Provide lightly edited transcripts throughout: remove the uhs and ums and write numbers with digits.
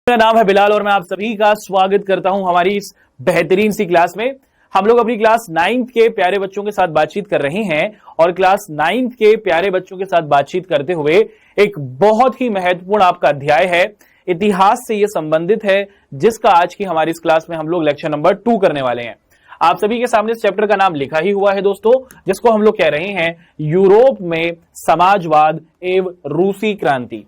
मेरा नाम है बिलाल और मैं आप सभी का स्वागत करता हूं हमारी इस बेहतरीन सी क्लास में। हम लोग अपनी क्लास 9th के प्यारे बच्चों के साथ बातचीत कर रहे हैं और क्लास 9th के प्यारे बच्चों के साथ बातचीत करते हुए एक बहुत ही महत्वपूर्ण आपका अध्याय है, इतिहास से यह संबंधित है, जिसका आज की हमारी इस क्लास में हम लोग लेक्चर नंबर 2 करने वाले हैं। आप सभी के सामने इस चैप्टर का नाम लिखा ही हुआ है दोस्तों, जिसको हम लोग कह रहे हैं यूरोप में समाजवाद एवं रूसी क्रांति।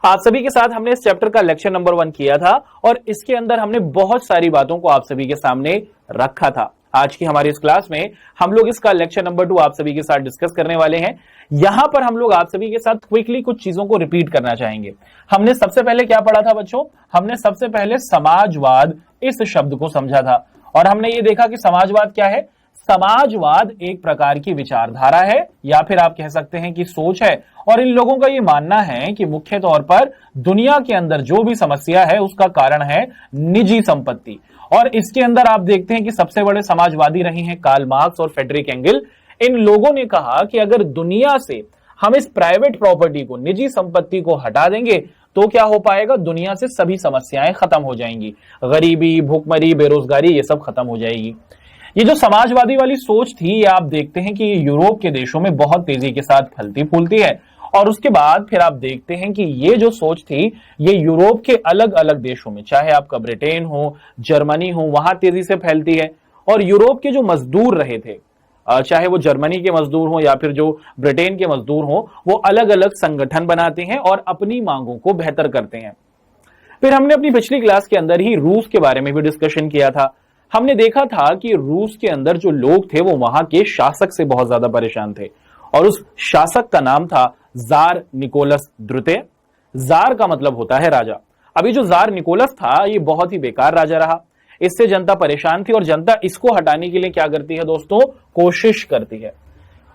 आप सभी के साथ हमने इस चैप्टर का लेक्चर नंबर 1 किया था और इसके अंदर हमने बहुत सारी बातों को आप सभी के सामने रखा था। आज की हमारी इस क्लास में हम लोग इसका लेक्चर नंबर 2 आप सभी के साथ डिस्कस करने वाले हैं। यहां पर हम लोग आप सभी के साथ क्विकली कुछ चीजों को रिपीट करना चाहेंगे। हमने सबसे पहले क्या पढ़ा था बच्चों? हमने सबसे पहले समाजवाद इस शब्द को समझा था और हमने ये देखा कि समाजवाद क्या है। समाजवाद एक प्रकार की विचारधारा है या फिर आप कह सकते हैं कि सोच है, और इन लोगों का ये मानना है कि मुख्य तौर पर दुनिया के अंदर जो भी समस्या है उसका कारण है निजी संपत्ति। और इसके अंदर आप देखते हैं कि सबसे बड़े समाजवादी रहे हैं कार्ल मार्क्स और फ्रेडरिक एंगल। इन लोगों ने कहा कि अगर दुनिया से हम इस प्राइवेट प्रॉपर्टी को, निजी संपत्ति को हटा देंगे तो क्या हो पाएगा, दुनिया से सभी समस्याएं खत्म हो जाएंगी, गरीबी, भूखमरी, बेरोजगारी ये सब खत्म हो जाएगी। ये जो समाजवादी वाली सोच थी, ये आप देखते हैं कि यूरोप के देशों में बहुत तेजी के साथ फलती फूलती है और उसके बाद फिर आप देखते हैं कि ये जो सोच थी ये यूरोप के अलग अलग देशों में, चाहे आपका ब्रिटेन हो, जर्मनी हो, वहां तेजी से फैलती है। और यूरोप के जो मजदूर रहे थे, चाहे वो जर्मनी के मजदूर हो या फिर जो ब्रिटेन के मजदूर हो, वो अलग अलग संगठन बनाते हैं और अपनी मांगों को बेहतर करते हैं। फिर हमने अपनी पिछली क्लास के अंदर ही रूस के बारे में भी डिस्कशन किया था। हमने देखा था कि रूस के अंदर जो लोग थे वो वहां के शासक से बहुत ज्यादा परेशान थे और उस शासक का नाम था जार निकोलस द्वितीय। जार का मतलब होता है राजा। अभी जो जार निकोलस था ये बहुत ही बेकार राजा रहा, इससे जनता परेशान थी और जनता इसको हटाने के लिए क्या करती है दोस्तों, कोशिश करती है।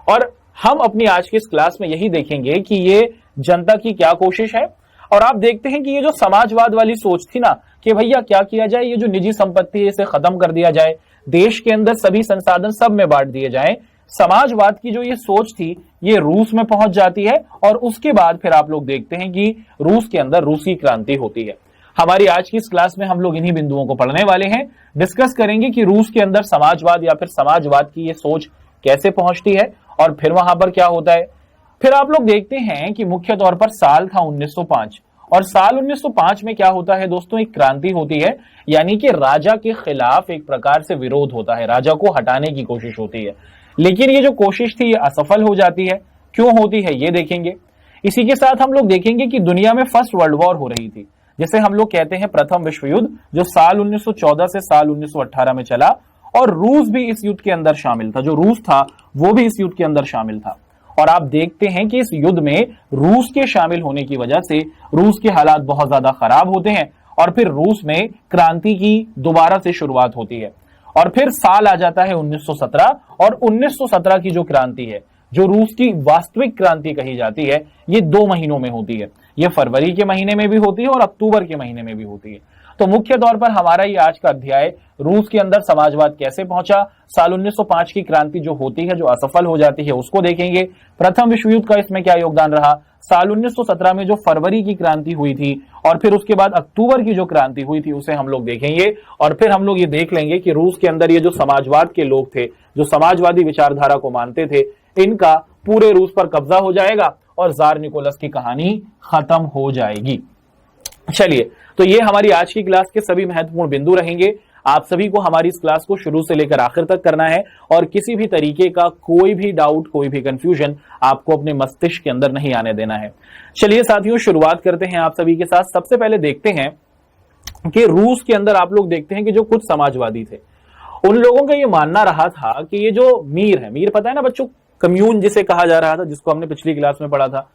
और हम अपनी आज की इस क्लास में यही देखेंगे कि ये जनता की क्या कोशिश है। और आप देखते हैं कि ये जो समाजवाद वाली सोच थी ना कि भैया क्या किया जाए, ये जो निजी संपत्ति है इसे खत्म कर दिया जाए, देश के अंदर सभी संसाधन सब में बांट दिए जाएं, समाजवाद की जो ये सोच थी ये रूस में पहुंच जाती है और उसके बाद फिर आप लोग देखते हैं कि रूस के अंदर रूसी क्रांति होती है। हमारी आज की इस क्लास में हम लोग इन्हीं बिंदुओं को पढ़ने वाले हैं, डिस्कस करेंगे कि रूस के अंदर समाजवाद या फिर समाजवाद की ये सोच कैसे पहुंचती है और फिर वहां पर क्या होता है। फिर आप लोग देखते हैं कि मुख्य तौर पर साल था 1905 और साल 1905 में क्या होता है दोस्तों, एक क्रांति होती है, यानी कि राजा के खिलाफ एक प्रकार से विरोध होता है, राजा को हटाने की कोशिश होती है। लेकिन ये जो कोशिश थी ये असफल हो जाती है। क्यों होती है ये देखेंगे। इसी के साथ हम लोग देखेंगे कि दुनिया में फर्स्ट वर्ल्ड वॉर हो रही थी, जिसे हम लोग कहते हैं प्रथम विश्व युद्ध, जो साल 1914 से साल 1918 में चला और रूस भी इस युद्ध के अंदर शामिल था। जो रूस था वो भी इस युद्ध के अंदर शामिल था और आप देखते हैं कि इस युद्ध में रूस के शामिल होने की वजह से रूस के हालात बहुत ज्यादा खराब होते हैं और फिर रूस में क्रांति की दोबारा से शुरुआत होती है। और फिर साल आ जाता है 1917 और 1917 की जो क्रांति है, जो रूस की वास्तविक क्रांति कही जाती है, ये 2 महीनों में होती है। ये फरवरी के महीने में भी होती है और अक्टूबर के महीने में भी होती है। तो मुख्य तौर पर हमारा ये आज का अध्याय रूस के अंदर समाजवाद कैसे पहुंचा, साल 1905 की क्रांति जो होती है, जो असफल हो जाती है, उसको देखेंगे। प्रथम विश्व युद्ध का इसमें क्या योगदान रहा, साल 1917 में जो फरवरी की क्रांति हुई थी और फिर उसके बाद अक्टूबर की जो क्रांति हुई थी उसे हम लोग देखेंगे। और फिर हम लोग ये देख लेंगे कि रूस के अंदर ये जो समाजवाद के लोग थे, जो समाजवादी विचारधारा को मानते थे, इनका पूरे रूस पर कब्जा हो जाएगा और जार निकोलस की कहानी खत्म हो जाएगी। चलिए, तो ये हमारी आज की क्लास के सभी महत्वपूर्ण बिंदु रहेंगे। आप सभी को हमारी इस क्लास को शुरू से लेकर आखिर तक करना है और किसी भी तरीके का कोई भी डाउट, कोई भी कंफ्यूजन आपको अपने मस्तिष्क के अंदर नहीं आने देना है। चलिए साथियों, शुरुआत करते हैं आप सभी के साथ। सबसे पहले देखते हैं कि रूस के अंदर आप लोग देखते हैं कि जो कुछ समाजवादी थे, उन लोगों का ये मानना रहा था कि ये जो मीर है, मीर पता है ना बच्चों, कम्यून जिसे कहा जा रहा था, जिसको हमने पिछली क्लास में पढ़ा था,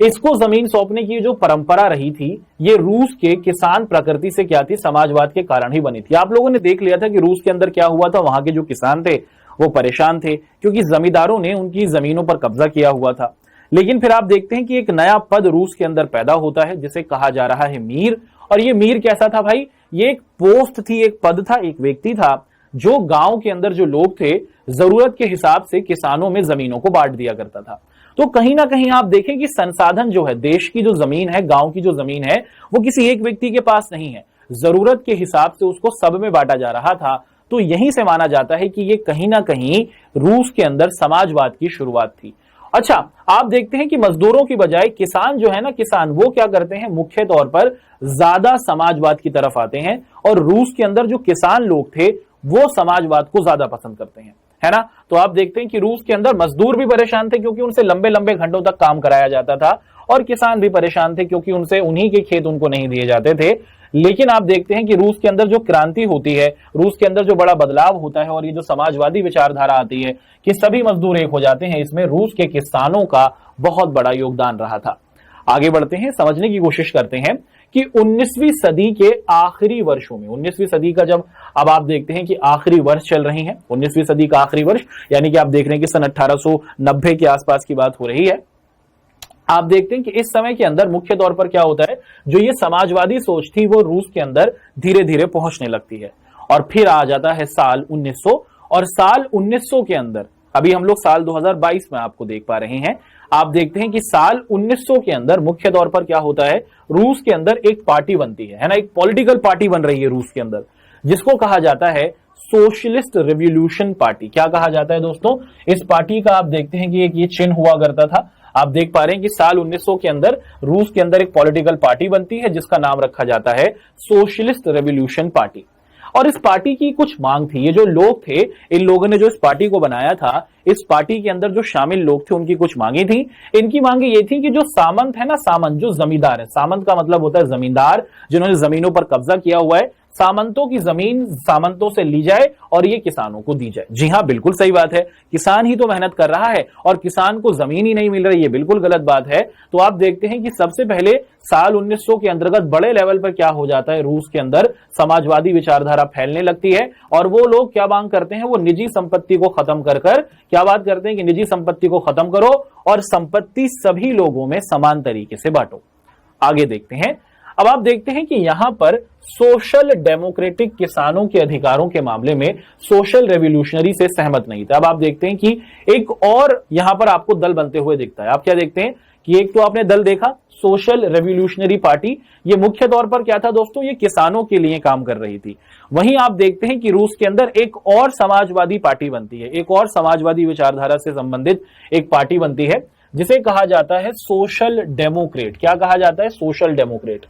इसको जमीन सौंपने की जो परंपरा रही थी, ये रूस के किसान प्रकृति से क्या थी, समाजवाद के कारण ही बनी थी। आप लोगों ने देख लिया था कि रूस के अंदर क्या हुआ था, वहां के जो किसान थे वो परेशान थे क्योंकि जमींदारों ने उनकी जमीनों पर कब्जा किया हुआ था। लेकिन फिर आप देखते हैं कि एक नया पद रूस के अंदर पैदा होता है जिसे कहा जा रहा है मीर। और ये मीर कैसा था भाई, ये एक पोस्ट थी, एक पद था, एक व्यक्ति था जो गांव के अंदर जो लोग थे जरूरत के हिसाब से किसानों में जमीनों को बांट दिया करता था। तो कहीं ना कहीं आप देखें कि संसाधन जो है, देश की जो जमीन है, गांव की जो जमीन है, वो किसी एक व्यक्ति के पास नहीं है, जरूरत के हिसाब से उसको सब में बांटा जा रहा था। तो यहीं से माना जाता है कि ये कहीं ना कहीं रूस के अंदर समाजवाद की शुरुआत थी। अच्छा, आप देखते हैं कि मजदूरों की बजाय किसान जो है ना, किसान वो क्या करते हैं, मुख्य तौर पर ज्यादा समाजवाद की तरफ आते हैं, और रूस के अंदर जो किसान लोग थे वो समाजवाद को ज्यादा पसंद करते हैं, है ना। तो आप देखते हैं कि रूस के अंदर मजदूर भी परेशान थे क्योंकि उनसे लंबे लंबे घंटों तक काम कराया जाता था, और किसान भी परेशान थे क्योंकि उनसे उन्हीं के खेत उनको नहीं दिए जाते थे। लेकिन आप देखते हैं कि रूस के अंदर जो क्रांति होती है, रूस के अंदर जो बड़ा बदलाव होता है, और ये जो समाजवादी विचारधारा आती है कि सभी मजदूर एक हो जाते हैं, इसमें रूस के किसानों का बहुत बड़ा योगदान रहा था। आगे बढ़ते हैं, समझने की कोशिश करते हैं कि 19वीं सदी के आखिरी वर्षों में, 19वीं सदी का जब अब आप देखते हैं कि आखिरी वर्ष चल रही है, 19वीं सदी का आखिरी वर्ष, यानी कि आप देख रहे हैं कि सन 1890 के आसपास की बात हो रही है। आप देखते हैं कि इस समय के अंदर मुख्य तौर पर क्या होता है, जो ये समाजवादी सोच थी वो रूस के अंदर धीरे धीरे पहुंचने लगती है। और फिर आ जाता है साल 1900, और साल 1900 के अंदर, अभी हम लोग साल 2022 में आपको देख पा रहे हैं, आप देखते हैं कि साल 1900 के अंदर मुख्य तौर पर क्या होता है, रूस के अंदर एक पार्टी बनती है ना, एक पॉलिटिकल पार्टी बन रही है रूस के अंदर, जिसको कहा जाता है सोशलिस्ट रिवॉल्यूशन पार्टी। क्या कहा जाता है दोस्तों, इस पार्टी का आप देखते हैं कि एक ये चिन्ह हुआ करता था। आप देख पा रहे हैं कि साल 1900 के अंदर रूस के अंदर एक पॉलिटिकल पार्टी बनती है जिसका नाम रखा जाता है सोशलिस्ट रिवॉल्यूशन पार्टी। और इस पार्टी की कुछ मांग थी, ये जो लोग थे, इन लोगों ने जो इस पार्टी को बनाया था, इस पार्टी के अंदर जो शामिल लोग थे उनकी कुछ मांगे थी। इनकी मांगे ये थी कि जो सामंत है ना, सामंत जो जमींदार है, सामंत का मतलब होता है जमींदार, जिन्होंने जमीनों पर कब्जा किया हुआ है, सामंतों की जमीन सामंतों से ली जाए और ये किसानों को दी जाए। जी हां, बिल्कुल सही बात है, किसान ही तो मेहनत कर रहा है और किसान को जमीन ही नहीं मिल रही, ये बिल्कुल गलत बात है। तो आप देखते हैं कि सबसे पहले साल 1900 के अंतर्गत बड़े लेवल पर क्या हो जाता है, रूस के अंदर समाजवादी विचारधारा फैलने लगती है, और वो लोग क्या मांग करते हैं, वो निजी संपत्ति को खत्म कर क्या बात करते हैं कि निजी संपत्ति को खत्म करो और संपत्ति सभी लोगों में समान तरीके से बांटो। आगे देखते हैं, अब आप देखते हैं कि यहां पर सोशल डेमोक्रेटिक किसानों के अधिकारों के मामले में सोशल रेवोल्यूशनरी से सहमत नहीं था। अब आप देखते हैं कि एक और यहां पर आपको दल बनते हुए दिखता है। आप क्या देखते हैं कि एक तो आपने दल देखा सोशल रेवोल्यूशनरी पार्टी, ये मुख्य तौर पर क्या था दोस्तों, ये किसानों के लिए काम कर रही थी। वहीं आप देखते हैं कि रूस के अंदर एक और समाजवादी पार्टी बनती है, एक और समाजवादी विचारधारा से संबंधित एक पार्टी बनती है जिसे कहा जाता है सोशल डेमोक्रेट। क्या कहा जाता है, सोशल डेमोक्रेट।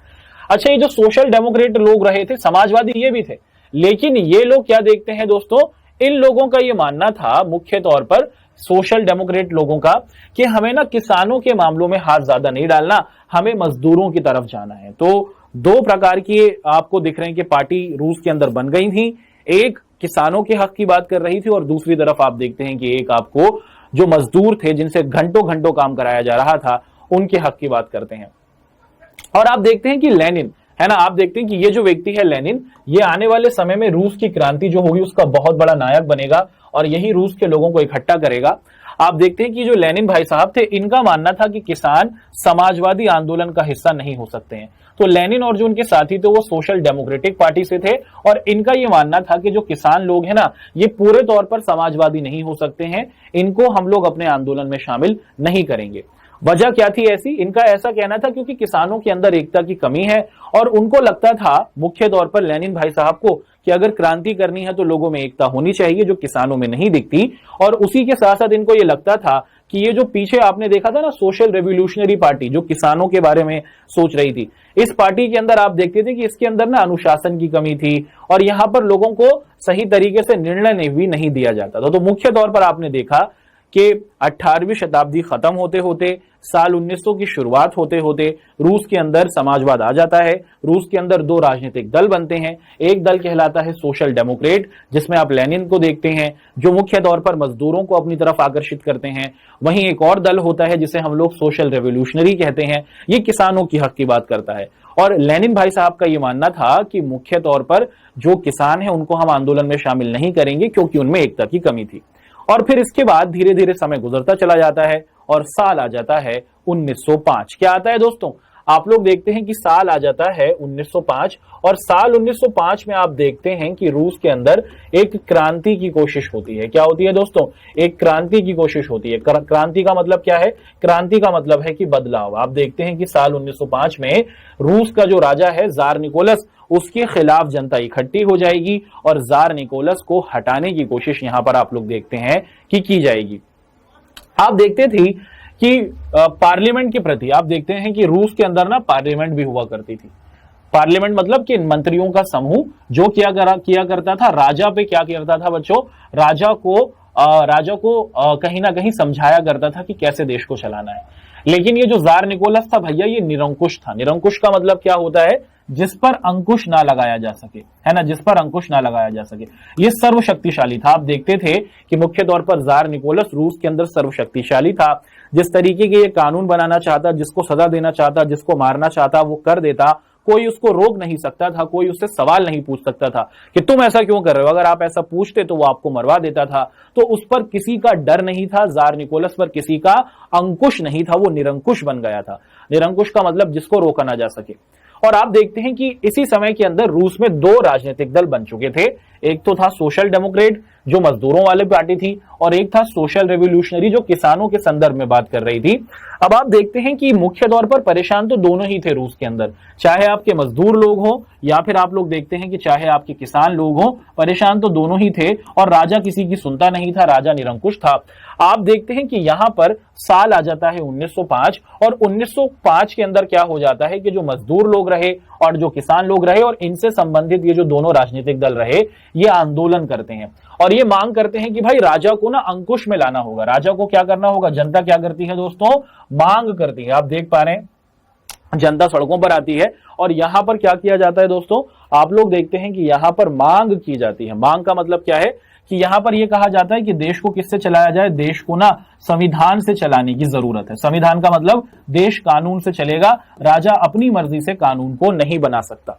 अच्छा, ये जो सोशल डेमोक्रेट लोग रहे थे, समाजवादी ये भी थे, लेकिन ये लोग क्या देखते हैं दोस्तों, इन लोगों का ये मानना था मुख्य तौर पर सोशल डेमोक्रेट लोगों का कि हमें ना किसानों के मामलों में हाथ ज्यादा नहीं डालना, हमें मजदूरों की तरफ जाना है। तो दो प्रकार की आपको दिख रहे हैं कि पार्टी रूस के अंदर बन गई थी, एक किसानों के हक की बात कर रही थी और दूसरी तरफ आप देखते हैं कि एक आपको जो मजदूर थे जिनसे घंटों घंटों काम कराया जा रहा था उनके हक की बात करते हैं। और आप देखते हैं कि लेनिन है ना, आप देखते हैं कि ये जो व्यक्ति है लेनिन, ये आने वाले समय में रूस की क्रांति जो होगी उसका बहुत बड़ा नायक बनेगा और यही रूस के लोगों को इकट्ठा करेगा। आप देखते हैं कि जो लेनिन भाई साहब थे, इनका मानना था कि किसान समाजवादी आंदोलन का हिस्सा नहीं हो सकते हैं। तो लेनिन और जो उनके साथी थे वो सोशल डेमोक्रेटिक पार्टी से थे और इनका ये मानना था कि जो किसान लोग हैं ना, ये पूरे तौर पर समाजवादी नहीं हो सकते हैं, इनको हम लोग अपने आंदोलन में शामिल नहीं करेंगे। वजह क्या थी ऐसी, इनका ऐसा कहना था क्योंकि किसानों के अंदर एकता की कमी है और उनको लगता था मुख्य तौर पर लेनिन भाई साहब को कि अगर क्रांति करनी है तो लोगों में एकता होनी चाहिए जो किसानों में नहीं दिखती। और उसी के साथ साथ इनको ये लगता था कि ये जो पीछे आपने देखा था ना सोशल रेवोल्यूशनरी पार्टी जो किसानों के बारे में सोच रही थी, इस पार्टी के अंदर आप देखते थे कि इसके अंदर ना अनुशासन की कमी थी और यहां पर लोगों को सही तरीके से निर्णय भी नहीं दिया जाता था। तो मुख्य तौर पर आपने देखा कि 18वीं शताब्दी खत्म होते होते साल 1900 की शुरुआत होते होते रूस के अंदर समाजवाद आ जाता है। रूस के अंदर दो राजनीतिक दल बनते हैं, एक दल कहलाता है सोशल डेमोक्रेट जिसमें आप लेनिन को देखते हैं जो मुख्य तौर पर मजदूरों को अपनी तरफ आकर्षित करते हैं। वहीं एक और दल होता है जिसे हम लोग सोशल रेवोल्यूशनरी कहते हैं, ये किसानों की हक की बात करता है। और लेनिन भाई साहब का ये मानना था कि मुख्य तौर पर जो किसान है उनको हम आंदोलन में शामिल नहीं करेंगे क्योंकि उनमें एकता की कमी थी। और फिर इसके बाद धीरे धीरे समय गुजरता चला जाता है और साल आ जाता है 1905। क्या आता है दोस्तों, आप लोग देखते हैं कि साल आ जाता है 1905 और साल 1905 में आप देखते हैं कि रूस के अंदर एक क्रांति की कोशिश होती है। क्या होती है दोस्तों? एक क्रांति की कोशिश होती है। क्रांति का मतलब क्या है? क्रांति का मतलब है कि बदलाव। आप देखते हैं कि साल 1905 में रूस का जो राजा है जार निकोलस, उसके खिलाफ जनता इकट्ठी हो जाएगी और जार निकोलस को हटाने की कोशिश यहां पर आप लोग देखते हैं कि की जाएगी। आप देखते थी कि पार्लियामेंट के प्रति आप देखते हैं कि रूस के अंदर ना पार्लियामेंट भी हुआ करती थी। पार्लियामेंट मतलब कि मंत्रियों का समूह जो किया करता था, राजा पे क्या करता था बच्चों? राजा को कहीं ना कहीं समझाया करता था कि कैसे देश को चलाना है। लेकिन ये जो जार निकोलस था भैया, ये निरंकुश था। निरंकुश का मतलब क्या होता है? जिस पर अंकुश ना लगाया जा सके, है ना, जिस पर अंकुश ना लगाया जा सके। ये सर्वशक्तिशाली था। आप देखते थे कि मुख्य तौर पर जार निकोलस रूस के अंदर सर्वशक्तिशाली था। जिस तरीके के ये कानून बनाना चाहता, जिसको सजा देना चाहता, जिसको मारना चाहता, वो कर देता। कोई उसको रोक नहीं सकता था, कोई उससे सवाल नहीं पूछ सकता था कि तुम ऐसा क्यों कर रहे हो। अगर आप ऐसा पूछते तो वो आपको मरवा देता था। तो उस पर किसी का डर नहीं था, जार निकोलस पर किसी का अंकुश नहीं था, वो निरंकुश बन गया था। निरंकुश का मतलब जिसको रोका ना जा सके। और आप देखते हैं कि इसी समय के अंदर रूस में दो राजनीतिक दल बन चुके थे। एक तो था सोशल डेमोक्रेट जो मजदूरों वाले पार्टी थी, और एक था सोशल रेवोल्यूशनरी जो किसानों के संदर्भ में बात कर रही थी। अब आप देखते हैं कि मुख्य तौर पर परेशान तो दोनों ही थे रूस के अंदर, चाहे आपके मजदूर लोग हो या फिर आप लोग देखते हैं कि चाहे आपके किसान लोग हो, परेशान तो दोनों ही थे। और राजा किसी की सुनता नहीं था, राजा निरंकुश था। आप देखते हैं कि यहां पर साल आ जाता है 1905 और 1905 के अंदर क्या हो जाता है कि जो मजदूर लोग रहे और जो किसान लोग रहे और इनसे संबंधित ये जो दोनों राजनीतिक दल रहे, ये आंदोलन करते हैं और ये मांग करते हैं कि भाई राजा को ना अंकुश में लाना होगा। राजा को क्या करना होगा? जनता क्या करती है दोस्तों? मांग करती है। आप देख पा रहे हैं जनता सड़कों पर आती है और यहां पर क्या किया जाता है दोस्तों? आप लोग देखते हैं कि यहां पर मांग की जाती है। मांग का मतलब क्या है कि यहां पर यह कहा जाता है कि देश को किससे चलाया जाए? देश को ना संविधान से चलाने की जरूरत है। संविधान का मतलब देश कानून से चलेगा, राजा अपनी मर्जी से कानून को नहीं बना सकता।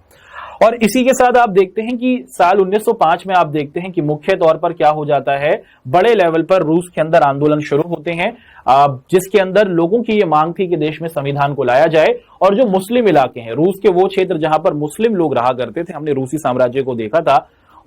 और इसी के साथ आप देखते हैं कि साल 1905 में आप देखते हैं कि मुख्य तौर पर क्या हो जाता है, बड़े लेवल पर रूस के अंदर आंदोलन शुरू होते हैं, जिसके अंदर लोगों की ये मांग थी कि देश में संविधान को लाया जाए। और जो मुस्लिम इलाके हैं, रूस के वो क्षेत्र जहां पर मुस्लिम लोग रहा करते थे, हमने रूसी साम्राज्य को देखा था,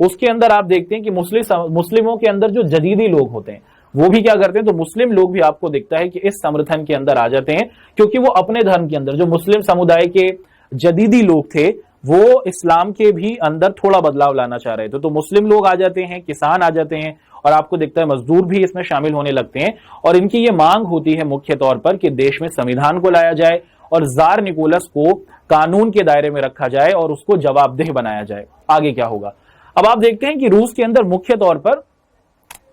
उसके अंदर आप देखते हैं कि मुस्लिमों के अंदर जो जदीदी लोग होते हैं वो भी क्या करते हैं, तो मुस्लिम लोग भी आपको दिखता है कि इस समर्थन के अंदर आ जाते हैं, क्योंकि वो अपने धर्म के अंदर, जो मुस्लिम समुदाय के जदीदी लोग थे, वो इस्लाम के भी अंदर थोड़ा बदलाव लाना चाह रहे थे। तो मुस्लिम लोग आ जाते हैं, किसान आ जाते हैं और आपको दिखता है मजदूर भी इसमें शामिल होने लगते हैं। और इनकी ये मांग होती है मुख्य तौर पर कि देश में संविधान को लाया जाए और जार निकोलस को कानून के दायरे में रखा जाए और उसको जवाबदेह बनाया जाए। आगे क्या होगा? अब आप देखते हैं कि रूस के अंदर मुख्य तौर पर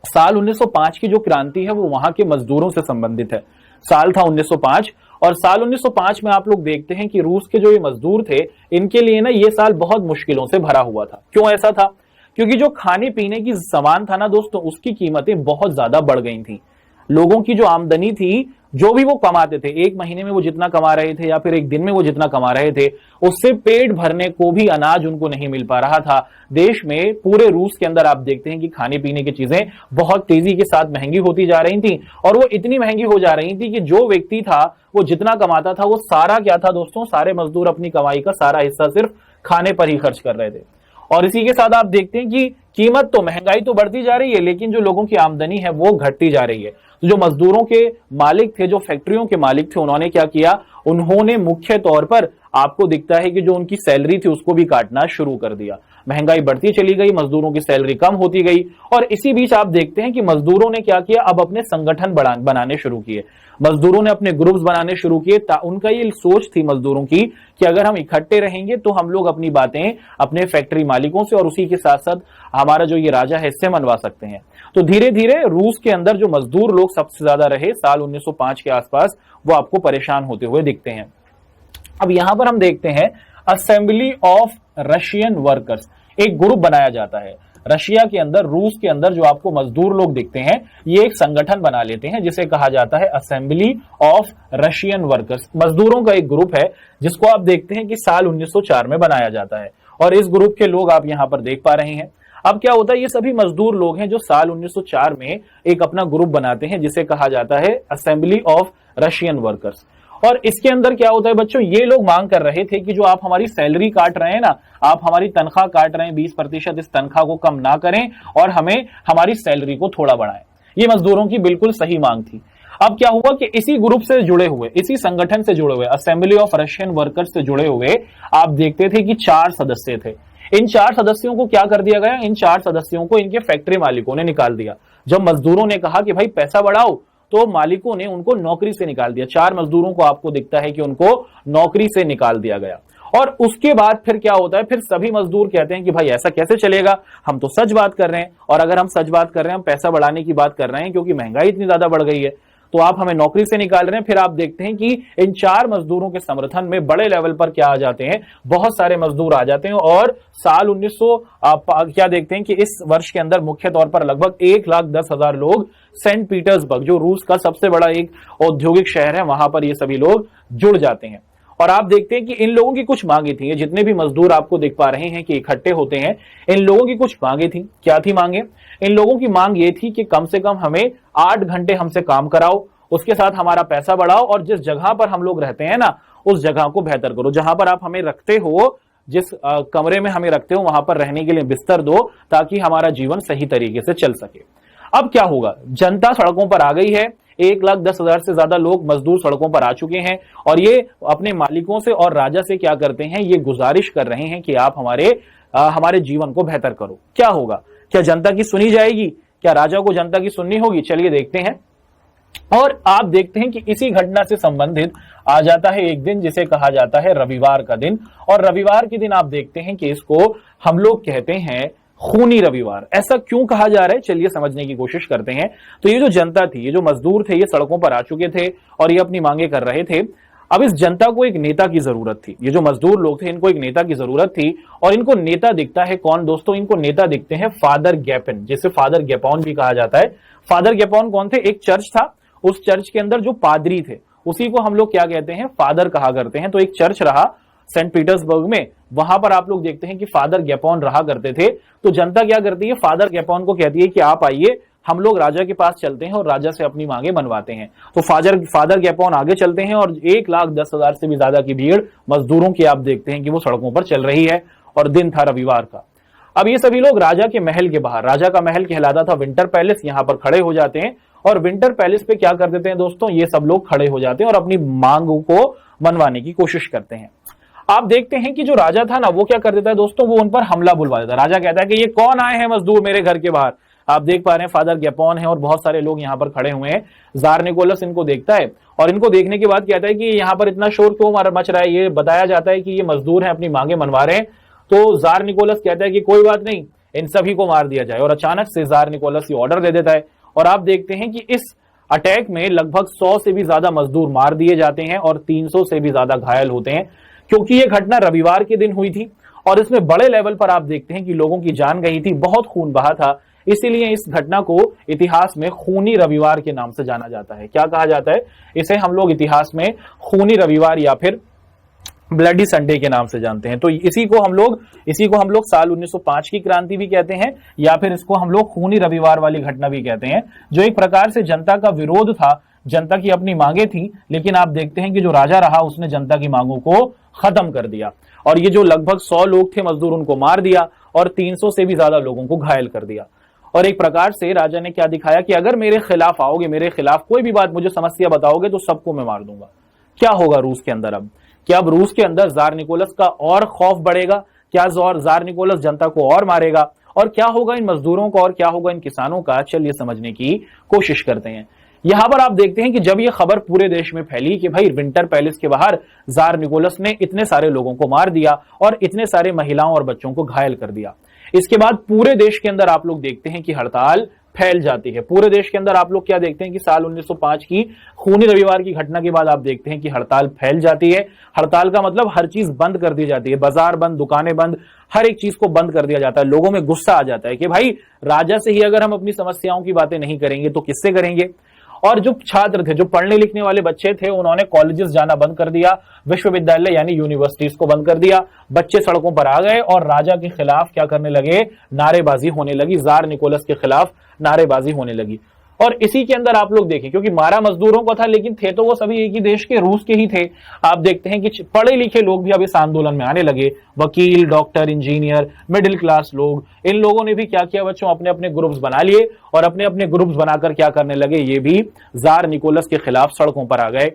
साल 1905 की जो क्रांति है वो वहां के मजदूरों से संबंधित है। साल था 1905 और साल 1905 में आप लोग देखते हैं कि रूस के जो ये मजदूर थे, इनके लिए ना ये साल बहुत मुश्किलों से भरा हुआ था। क्यों ऐसा था? क्योंकि जो खाने पीने की सामान था ना दोस्तों, उसकी कीमतें बहुत ज्यादा बढ़ गई थी। लोगों की जो आमदनी थी, जो भी वो कमाते थे, एक महीने में वो जितना कमा रहे थे या फिर एक दिन में वो जितना कमा रहे थे, उससे पेट भरने को भी अनाज उनको नहीं मिल पा रहा था। देश में पूरे रूस के अंदर आप देखते हैं कि खाने पीने की चीजें बहुत तेजी के साथ महंगी होती जा रही थी और वो इतनी महंगी हो जा रही थी कि जो व्यक्ति था वो जितना कमाता था वो सारा क्या था दोस्तों, सारे मजदूर अपनी कमाई का सारा हिस्सा सिर्फ खाने पर ही खर्च कर रहे थे। और इसी के साथ आप देखते हैं कि कीमत तो, महंगाई तो बढ़ती जा रही है, लेकिन जो लोगों की आमदनी है वो घटती जा रही है। तो जो मजदूरों के मालिक थे, जो फैक्ट्रियों के मालिक थे, उन्होंने क्या किया? उन्होंने मुख्य तौर पर आपको दिखता है कि जो उनकी सैलरी थी उसको भी काटना शुरू कर दिया। महंगाई बढ़ती चली गई, मजदूरों की सैलरी कम होती गई। और इसी बीच आप देखते हैं कि मजदूरों ने क्या किया? अब अपने संगठन बनाने शुरू किए। मजदूरों ने अपने ग्रुप्स बनाने शुरू किए। उनका ये सोच थी मजदूरों की कि अगर हम इकट्ठे रहेंगे तो हम लोग अपनी बातें अपने फैक्ट्री मालिकों से और उसी के साथ साथ हमारा जो ये राजा है इससे मनवा सकते हैं। तो धीरे धीरे रूस के अंदर जो मजदूर लोग सबसे ज्यादा रहे साल 1905 के आसपास, वो आपको परेशान होते हुए दिखते हैं। अब यहां पर हम देखते हैं असेंबली ऑफ रशियन वर्कर्स, एक ग्रुप बनाया जाता है रशिया के अंदर, रूस के अंदर। जो आपको मजदूर लोग दिखते हैं ये एक संगठन बना लेते हैं जिसे कहा जाता है असेंबली ऑफ रशियन वर्कर्स। मजदूरों का एक ग्रुप है जिसको आप देखते हैं कि साल 1904 में बनाया जाता है और इस ग्रुप के लोग आप यहां पर देख पा रहे हैं। अब क्या होता है, ये सभी मजदूर लोग हैं जो साल 1904 में एक अपना ग्रुप बनाते हैं जिसे कहा जाता है असेंबली ऑफ रशियन वर्कर्स। और इसके अंदर क्या होता है बच्चों, ये लोग मांग कर रहे थे कि जो आप हमारी सैलरी काट रहे हैं ना, आप हमारी तनख्वाह काट रहे हैं 20%, इस तनख्वाह को कम ना करें और हमें हमारी सैलरी को थोड़ा बढ़ाएं। ये मजदूरों की बिल्कुल सही मांग थी। अब क्या हुआ कि इसी ग्रुप से जुड़े हुए, इसी संगठन से जुड़े हुए, असेंबली ऑफ रशियन वर्कर्स से जुड़े हुए आप देखते थे कि 4 सदस्य थे। इन 4 सदस्यों को क्या कर दिया गया, इन 4 सदस्यों को इनके फैक्ट्री मालिकों ने निकाल दिया। जब मजदूरों ने कहा कि भाई पैसा बढ़ाओ, तो मालिकों ने उनको नौकरी से निकाल दिया। 4 मजदूरों को आपको दिखता है कि उनको नौकरी से निकाल दिया गया। और उसके बाद फिर क्या होता है, फिर सभी मजदूर कहते हैं कि भाई ऐसा कैसे चलेगा, हम तो सच बात कर रहे हैं, और अगर हम सच बात कर रहे हैं, हम पैसा बढ़ाने की बात कर रहे हैं क्योंकि महंगाई इतनी ज्यादा बढ़ गई है, तो आप हमें नौकरी से निकाल रहे हैं। फिर आप देखते हैं कि इन 4 मजदूरों के समर्थन में बड़े लेवल पर क्या आ जाते हैं, बहुत सारे मजदूर आ जाते हैं। और साल 1900 क्या देखते हैं कि इस वर्ष के अंदर मुख्य तौर पर लगभग 1,10,000 लोग सेंट पीटर्सबर्ग, जो रूस का सबसे बड़ा एक औद्योगिक शहर है, वहां पर ये सभी लोग जुड़ जाते हैं। और आप देखते हैं कि इन लोगों की कुछ मांगे थी, ये जितने भी मजदूर आपको दिख पा रहे हैं कि इकट्ठे होते हैं, इन लोगों की कुछ मांगे थी। क्या थी मांगे? इन लोगों की मांग ये थी कि कम से कम हमें 8 घंटे हमसे काम कराओ, उसके साथ हमारा पैसा बढ़ाओ, और जिस जगह पर हम लोग रहते हैं ना, उस जगह को बेहतर करो। जहां पर आप हमें रखते हो, जिस कमरे में हमें रखते हो, वहां पर रहने के लिए बिस्तर दो, ताकि हमारा जीवन सही तरीके से चल सके। अब क्या होगा, जनता सड़कों पर आ गई है। 1,10,000 से ज्यादा लोग मजदूर सड़कों पर आ चुके हैं, और ये अपने मालिकों से और राजा से क्या करते हैं, ये गुजारिश कर रहे हैं कि आप हमारे जीवन को बेहतर करो। क्या होगा, क्या जनता की सुनी जाएगी? क्या राजा को जनता की सुननी होगी? चलिए देखते हैं। और आप देखते हैं कि इसी घटना से संबंधित आ जाता है एक दिन जिसे कहा जाता है रविवार का दिन। और रविवार के दिन आप देखते हैं कि इसको हम लोग कहते हैं खूनी रविवार। ऐसा क्यों कहा जा रहा है, चलिए समझने की कोशिश करते हैं। तो ये जो जनता थी, ये जो मजदूर थे, ये सड़कों पर आ चुके थे और ये अपनी मांगे कर रहे थे। अब इस जनता को एक नेता की जरूरत थी। ये जो मजदूर लोग थे, इनको एक नेता की जरूरत थी। और इनको नेता दिखता है कौन दोस्तों? इनको नेता दिखते हैं फादर गैपन, जिसे फादर गैपॉन भी कहा जाता है। फादर गैपॉन कौन थे? एक चर्च था, उस चर्च के अंदर जो पादरी थे, उसी को हम लोग क्या कहते हैं, फादर कहा करते हैं। तो एक चर्च रहा सेंट पीटर्सबर्ग में, वहां पर आप लोग देखते हैं कि फादर गैपॉन रहा करते थे। तो जनता क्या करती है, फादर गैपॉन को कहती है कि आप आइए, हम लोग राजा के पास चलते हैं और राजा से अपनी मांगे मनवाते हैं। तो फादर गैपॉन आगे चलते हैं और 1,10,000 से भी ज्यादा की भीड़ मजदूरों की आप देखते हैं कि वो सड़कों पर चल रही है। और दिन था रविवार का। अब ये सभी लोग राजा के महल के बाहर, राजा का महल कहलाता था विंटर पैलेस, यहां पर खड़े हो जाते हैं। और विंटर पैलेस पे क्या कर देते हैं दोस्तों, ये सब लोग खड़े हो जाते हैं और अपनी मांगों को मनवाने की कोशिश करते हैं। आप देखते हैं कि जो राजा था ना, वो क्या कर देता है दोस्तों, वो उन पर हमला बुलवा देता है। राजा कहता है कि ये कौन आए हैं मजदूर मेरे घर के बाहर? आप देख पा रहे हैं फादर गैपॉन है और बहुत सारे लोग यहाँ पर खड़े हुए हैं। जार निकोलस इनको देखता है और इनको देखने के बाद कहता है कि यहाँ पर इतना शोर क्यों मच रहा है? ये बताया जाता है कि ये मजदूर हैं, अपनी मांगे मनवा रहे हैं। तो जार निकोलस कहता है कि कोई बात नहीं, इन सभी को मार दिया जाए। और अचानक से जार निकोलस ये ऑर्डर दे देता है और आप देखते हैं कि इस अटैक में लगभग 100 से भी ज्यादा मजदूर मार दिए जाते हैं और 300 से भी ज्यादा घायल होते हैं। क्योंकि ये घटना रविवार के दिन हुई थी और इसमें बड़े लेवल पर आप देखते हैं कि लोगों की जान गई थी, बहुत खून बहा था। इसीलिए इस घटना को इतिहास में खूनी रविवार के नाम से जाना जाता है। क्या कहा जाता है इसे? हम लोग इतिहास में खूनी रविवार या फिर ब्लडी संडे के नाम से जानते हैं। तो इसी को हम लोग साल 1905 की क्रांति भी कहते हैं, या फिर इसको हम लोग खूनी रविवार वाली घटना भी कहते हैं, जो एक प्रकार से जनता का विरोध था। जनता की अपनी मांगे थी, लेकिन आप देखते हैं कि जो राजा रहा उसने जनता की मांगों को खत्म कर दिया। और ये जो लगभग 100 लोग थे मजदूर, उनको मार दिया और 300 से भी ज्यादा लोगों को घायल कर दिया। और एक प्रकार से राजा ने क्या दिखाया कि अगर मेरे खिलाफ आओगे, मेरे खिलाफ कोई भी बात, मुझे समस्या बताओगे, तो सबको मैं मार दूंगा। क्या होगा रूस के अंदर अब? क्या अब रूस के अंदर जार निकोलस का और खौफ बढ़ेगा? क्या जार निकोलस जनता को और मारेगा? और क्या होगा इन मजदूरों का और क्या होगा इन किसानों का? चलिए समझने की कोशिश करते हैं। यहां पर आप देखते हैं कि जब यह खबर पूरे देश में फैली कि भाई विंटर पैलेस के बाहर जार निकोलस ने इतने सारे लोगों को मार दिया और इतने सारे महिलाओं और बच्चों को घायल कर दिया, इसके बाद पूरे देश के अंदर आप लोग देखते हैं कि हड़ताल फैल जाती है। पूरे देश के अंदर आप लोग क्या देखते हैं कि साल 1905 की खूनी रविवार की घटना के बाद आप देखते हैं कि हड़ताल फैल जाती है। हड़ताल का मतलब हर चीज बंद कर दी जाती है, बाजार बंद, दुकानें बंद, हर एक चीज को बंद कर दिया जाता है। लोगों में गुस्सा आ जाता है कि भाई राजा से ही अगर हम अपनी समस्याओं की बातें नहीं करेंगे तो किससे करेंगे? और जो छात्र थे, जो पढ़ने लिखने वाले बच्चे थे, उन्होंने कॉलेजेस जाना बंद कर दिया, विश्वविद्यालय यानी यूनिवर्सिटीज को बंद कर दिया। बच्चे सड़कों पर आ गए और राजा के खिलाफ क्या करने लगे? नारेबाजी होने लगी, जार निकोलस के खिलाफ नारेबाजी होने लगी। और इसी के अंदर आप लोग देखें, क्योंकि मारा मजदूरों को था लेकिन थे तो वो सभी एक ही देश के, रूस के ही थे। आप देखते हैं कि पढ़े लिखे लोग भी अब इस आंदोलन में आने लगे, वकील, डॉक्टर, इंजीनियर, मिडिल क्लास लोग। इन लोगों ने भी क्या किया बच्चों, अपने अपने ग्रुप्स बना लिए और अपने अपने ग्रुप्स बनाकर क्या करने लगे, ये भी जार निकोलस के खिलाफ सड़कों पर आ गए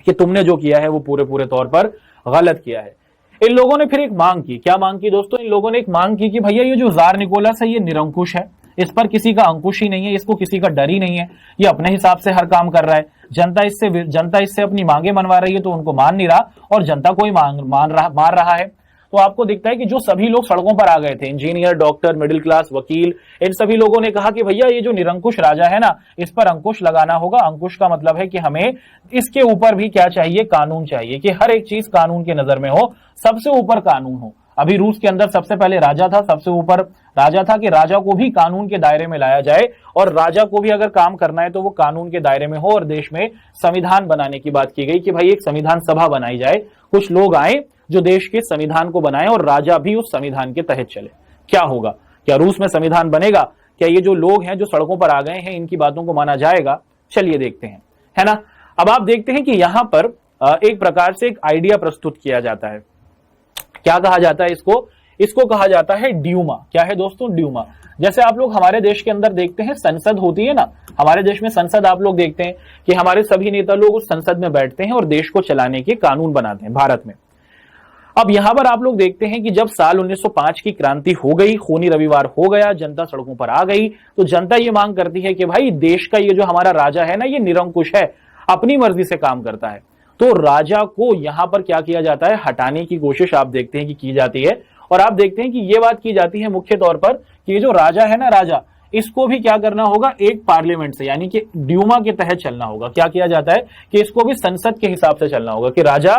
कि तुमने जो किया है वो पूरे पूरे तौर पर गलत किया है। इन लोगों ने फिर एक मांग की, क्या मांग की दोस्तों, इन लोगों ने एक मांग की कि भैया ये जो जार निकोलस है ये निरंकुश है, इस पर किसी का अंकुश ही नहीं है, इसको किसी का डर ही नहीं है, ये अपने हिसाब से हर काम कर रहा है, जनता इससे अपनी मांगे मनवा रही है तो उनको मान नहीं रहा और जनता को ही मार रहा है। तो आपको दिखता है कि जो सभी लोग सड़कों पर आ गए थे, इंजीनियर, डॉक्टर, मिडिल क्लास, वकील, इन सभी लोगों ने कहा कि भैया ये जो निरंकुश राजा है ना, इस पर अंकुश लगाना होगा। अंकुश का मतलब है कि हमें इसके ऊपर भी क्या चाहिए, कानून चाहिए, कि हर एक चीज कानून के नजर में हो, सबसे ऊपर कानून हो। अभी रूस के अंदर सबसे पहले राजा था, सबसे ऊपर राजा था, कि राजा को भी कानून के दायरे में लाया जाए और राजा को भी अगर काम करना है तो वो कानून के दायरे में हो। और देश में संविधान बनाने की बात की गई कि भाई एक संविधान सभा बनाई जाए, कुछ लोग आए जो देश के संविधान को बनाए और राजा भी उस संविधान के तहत चले। क्या होगा, क्या रूस में संविधान बनेगा, क्या ये जो लोग हैं जो सड़कों पर आ गए हैं इनकी बातों को माना जाएगा? चलिए देखते हैं, है ना। अब आप देखते हैं कि यहां पर एक प्रकार से एक आइडिया प्रस्तुत किया जाता है। क्या कहा जाता है इसको कहा जाता है ड्यूमा। क्या है दोस्तों? ड्यूमा। जैसे आप लोग हमारे देश के अंदर देखते हैं संसद होती है ना, हमारे देश में संसद आप लोग देखते हैं कि हमारे सभी नेता लोग उस संसद में बैठते हैं और देश को चलाने के कानून बनाते हैं भारत में। अब यहां पर आप लोग देखते हैं कि जब साल 1905 की क्रांति हो गई, खूनी रविवार हो गया, जनता सड़कों पर आ गई, तो जनता ये मांग करती है कि भाई देश का ये जो हमारा राजा है ना, ये निरंकुश है, अपनी मर्जी से काम करता है। तो राजा को यहां पर क्या किया जाता है, हटाने की कोशिश आप देखते हैं कि की जाती है। और आप देखते हैं कि ये बात की जाती है मुख्य तौर पर कि ये जो राजा है ना, राजा, इसको भी क्या करना होगा, एक पार्लियामेंट से, यानी कि ड्यूमा के तहत चलना होगा। क्या किया जाता है कि इसको भी संसद के हिसाब से चलना होगा, कि राजा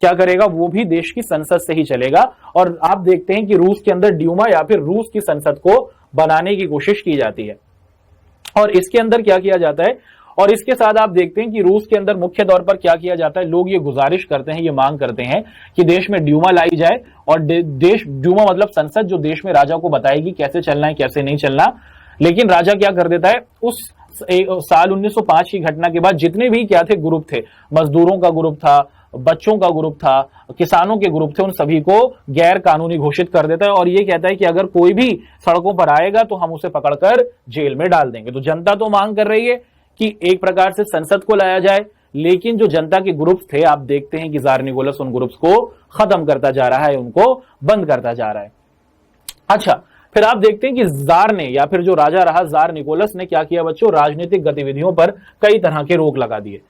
क्या करेगा, वो भी देश की संसद से ही चलेगा। और आप देखते हैं कि रूस के अंदर ड्यूमा या फिर रूस की संसद को बनाने की कोशिश की जाती है। और इसके अंदर क्या किया जाता है, और इसके साथ आप देखते हैं कि रूस के अंदर मुख्य तौर पर क्या किया जाता है, लोग ये गुजारिश करते हैं, ये मांग करते हैं कि देश में ड्यूमा लाई जाए। और देश, ड्यूमा मतलब संसद, जो देश में राजा को बताएगी कैसे चलना है कैसे नहीं चलना। लेकिन राजा क्या कर देता है, उस साल 1905 की घटना के बाद जितने भी क्या थे ग्रुप थे, मजदूरों का ग्रुप था, बच्चों का ग्रुप था, किसानों के ग्रुप थे, उन सभी को गैर कानूनी घोषित कर देता है। और ये कहता है कि अगर कोई भी सड़कों पर आएगा तो हम उसे पकड़कर जेल में डाल देंगे। तो जनता तो मांग कर रही है कि एक प्रकार से संसद को लाया जाए, लेकिन जो जनता के ग्रुप्स थे, आप देखते हैं कि जार निकोलस उन ग्रुप्स को खत्म करता जा रहा है, उनको बंद करता जा रहा है। अच्छा, फिर आप देखते हैं कि जार ने, या फिर जो राजा रहा जार निकोलस ने क्या किया बच्चों, राजनीतिक गतिविधियों पर कई तरह के रोक लगा दिए।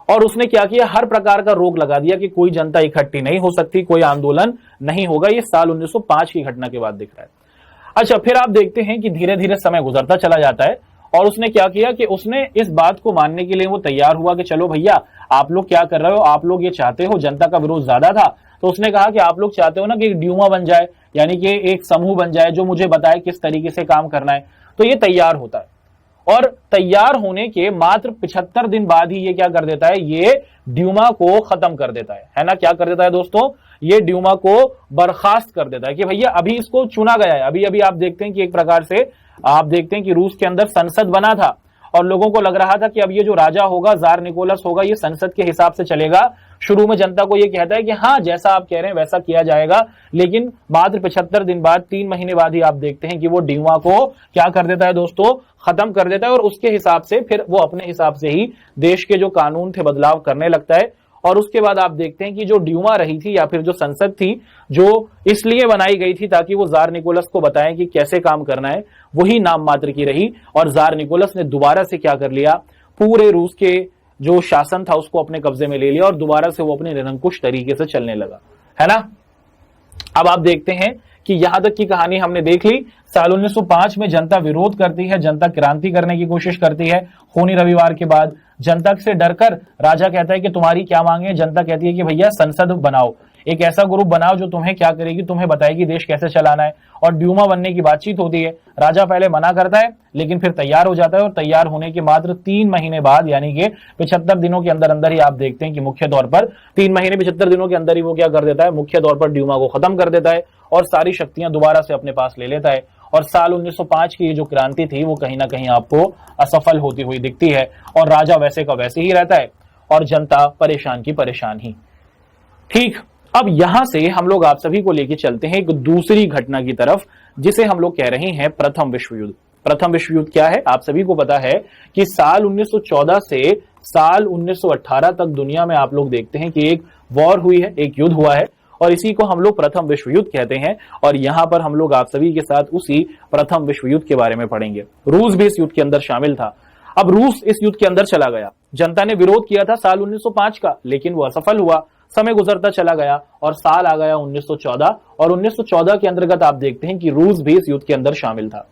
और उसने क्या किया, हर प्रकार का रोक लगा दिया कि कोई जनता इकट्ठी नहीं हो सकती, कोई आंदोलन नहीं होगा। ये साल 1905 की घटना के बाद दिख रहा है। अच्छा, फिर आप देखते हैं कि धीरे धीरे समय गुजरता चला जाता है और उसने क्या किया कि उसने इस बात को मानने के लिए वो तैयार हुआ कि चलो भैया, आप लोग क्या कर रहे हो, आप लोग ये चाहते हो, जनता का विरोध ज्यादा था, तो उसने कहा कि आप लोग चाहते हो ना कि एक ड्यूमा बन जाए, यानी कि एक समूह बन जाए जो मुझे बताए किस तरीके से काम करना है। तो ये तैयार होता है और तैयार होने के मात्र 75 दिन बाद ही ये क्या कर देता है, ये ड्यूमा को खत्म कर देता है ना। क्या कर देता है दोस्तों, ये ड्यूमा को बर्खास्त कर देता है कि भैया अभी इसको चुना गया है। अभी अभी आप देखते हैं कि एक प्रकार से आप देखते हैं कि रूस के अंदर संसद बना था और लोगों को लग रहा था कि अब ये जो राजा होगा, जार निकोलस होगा, ये संसद के हिसाब से चलेगा। शुरू में जनता को ये कहता है कि हाँ, जैसा आप कह रहे हैं वैसा किया जाएगा, लेकिन मात्र 75 दिन बाद, 3 महीने बाद ही आप देखते हैं कि वो ड्यूमा को क्या कर देता है दोस्तों, खत्म कर देता है। और उसके हिसाब से फिर वो अपने हिसाब से ही देश के जो कानून थे बदलाव करने लगता है। और उसके बाद आप देखते हैं कि जो ड्यूमा रही थी या फिर जो संसद थी, जो इसलिए बनाई गई थी ताकि वो जार निकोलस को बताएं कि कैसे काम करना है, वही नाम मात्र की रही। और जार निकोलस ने दोबारा से क्या कर लिया, पूरे रूस के जो शासन था उसको अपने कब्जे में ले लिया और दोबारा से वो अपने निरंकुश तरीके से चलने लगा, है ना। अब आप देखते हैं कि यहां तक की कहानी हमने देख ली। साल 1905 में जनता विरोध करती है, जनता क्रांति करने की कोशिश करती है। खूनी रविवार के बाद जनता से डरकर राजा कहता है कि तुम्हारी क्या मांगे। जनता कहती है कि भैया संसद बनाओ, एक ऐसा ग्रुप बनाओ जो तुम्हें क्या करेगी, तुम्हें बताएगी देश कैसे चलाना है। और ड्यूमा बनने की बातचीत होती है। राजा पहले मना करता है लेकिन फिर तैयार हो जाता है और तैयार होने के मात्र 3 महीने बाद, यानी कि 75 दिनों के अंदर अंदर ही आप देखते हैं कि मुख्य तौर पर 3 महीने 75 दिनों के अंदर ही वो क्या कर देता है, मुख्य तौर पर ड्यूमा को खत्म कर देता है और सारी शक्तियां दोबारा से अपने पास ले लेता है। और साल 1905 की ये जो क्रांति थी वो कहीं ना कहीं आपको असफल होती हुई दिखती है और राजा वैसे का वैसे ही रहता है और जनता परेशान की परेशान ही। ठीक, अब यहां से हम लोग आप सभी को लेके चलते हैं एक दूसरी घटना की तरफ, जिसे हम लोग कह रहे हैं प्रथम विश्व युद्ध। प्रथम विश्व युद्ध क्या है? आप सभी को पता है कि साल 1914 से साल 1918 तक दुनिया में आप लोग देखते हैं कि एक वॉर हुई है, एक युद्ध हुआ है और इसी को हम लोग प्रथम विश्व युद्ध कहते हैं। और यहां पर हम लोग आप सभी के साथ उसी प्रथम विश्व युद्ध के बारे में पढ़ेंगे। रूस भी इस युद्ध के अंदर शामिल था। अब रूस इस युद्ध के अंदर चला गया, जनता ने विरोध किया था साल 1905 का, लेकिन वो असफल हुआ। समय गुजरता चला गया और साल आ गया 1914 और 1914 के अंतर्गत आप देखते हैं कि रूस भी इस युद्ध के अंदर शामिल था।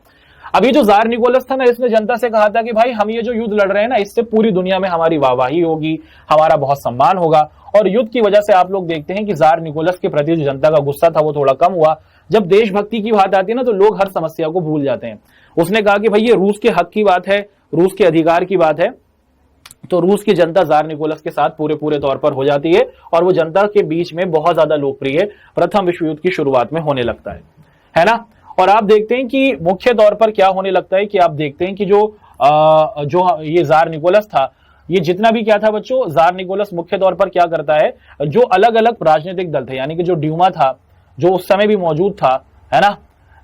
अब ये जो जार निकोलस था ना, इसने जनता से कहा था कि भाई हम ये जो युद्ध लड़ रहे हैं ना, इससे पूरी दुनिया में हमारी वाहवाही होगी, हमारा बहुत सम्मान होगा। और युद्ध की वजह से आप लोग देखते हैं कि जार निकोलस के प्रति जो जनता का गुस्सा था वो थोड़ा कम हुआ। जब देशभक्ति की बात आती है ना, तो लोग हर समस्या को भूल जाते हैं। उसने कहा कि भाई ये रूस के हक की बात है, रूस के अधिकार की बात है, तो रूस की जनता जार निकोलस के साथ पूरे तौर पर हो जाती है और वो जनता के बीच में बहुत ज्यादा लोकप्रिय प्रथम विश्व युद्ध की शुरुआत में होने लगता है ना। और आप देखते हैं कि मुख्य तौर पर क्या होने लगता है कि आप देखते हैं कि जो ये जार निकोलस था, ये जितना भी क्या था बच्चों, जार निकोलस मुख्य तौर पर क्या करता है, जो अलग अलग राजनीतिक दल थे, यानी कि जो ड्यूमा था, जो उस समय भी मौजूद था, है ना,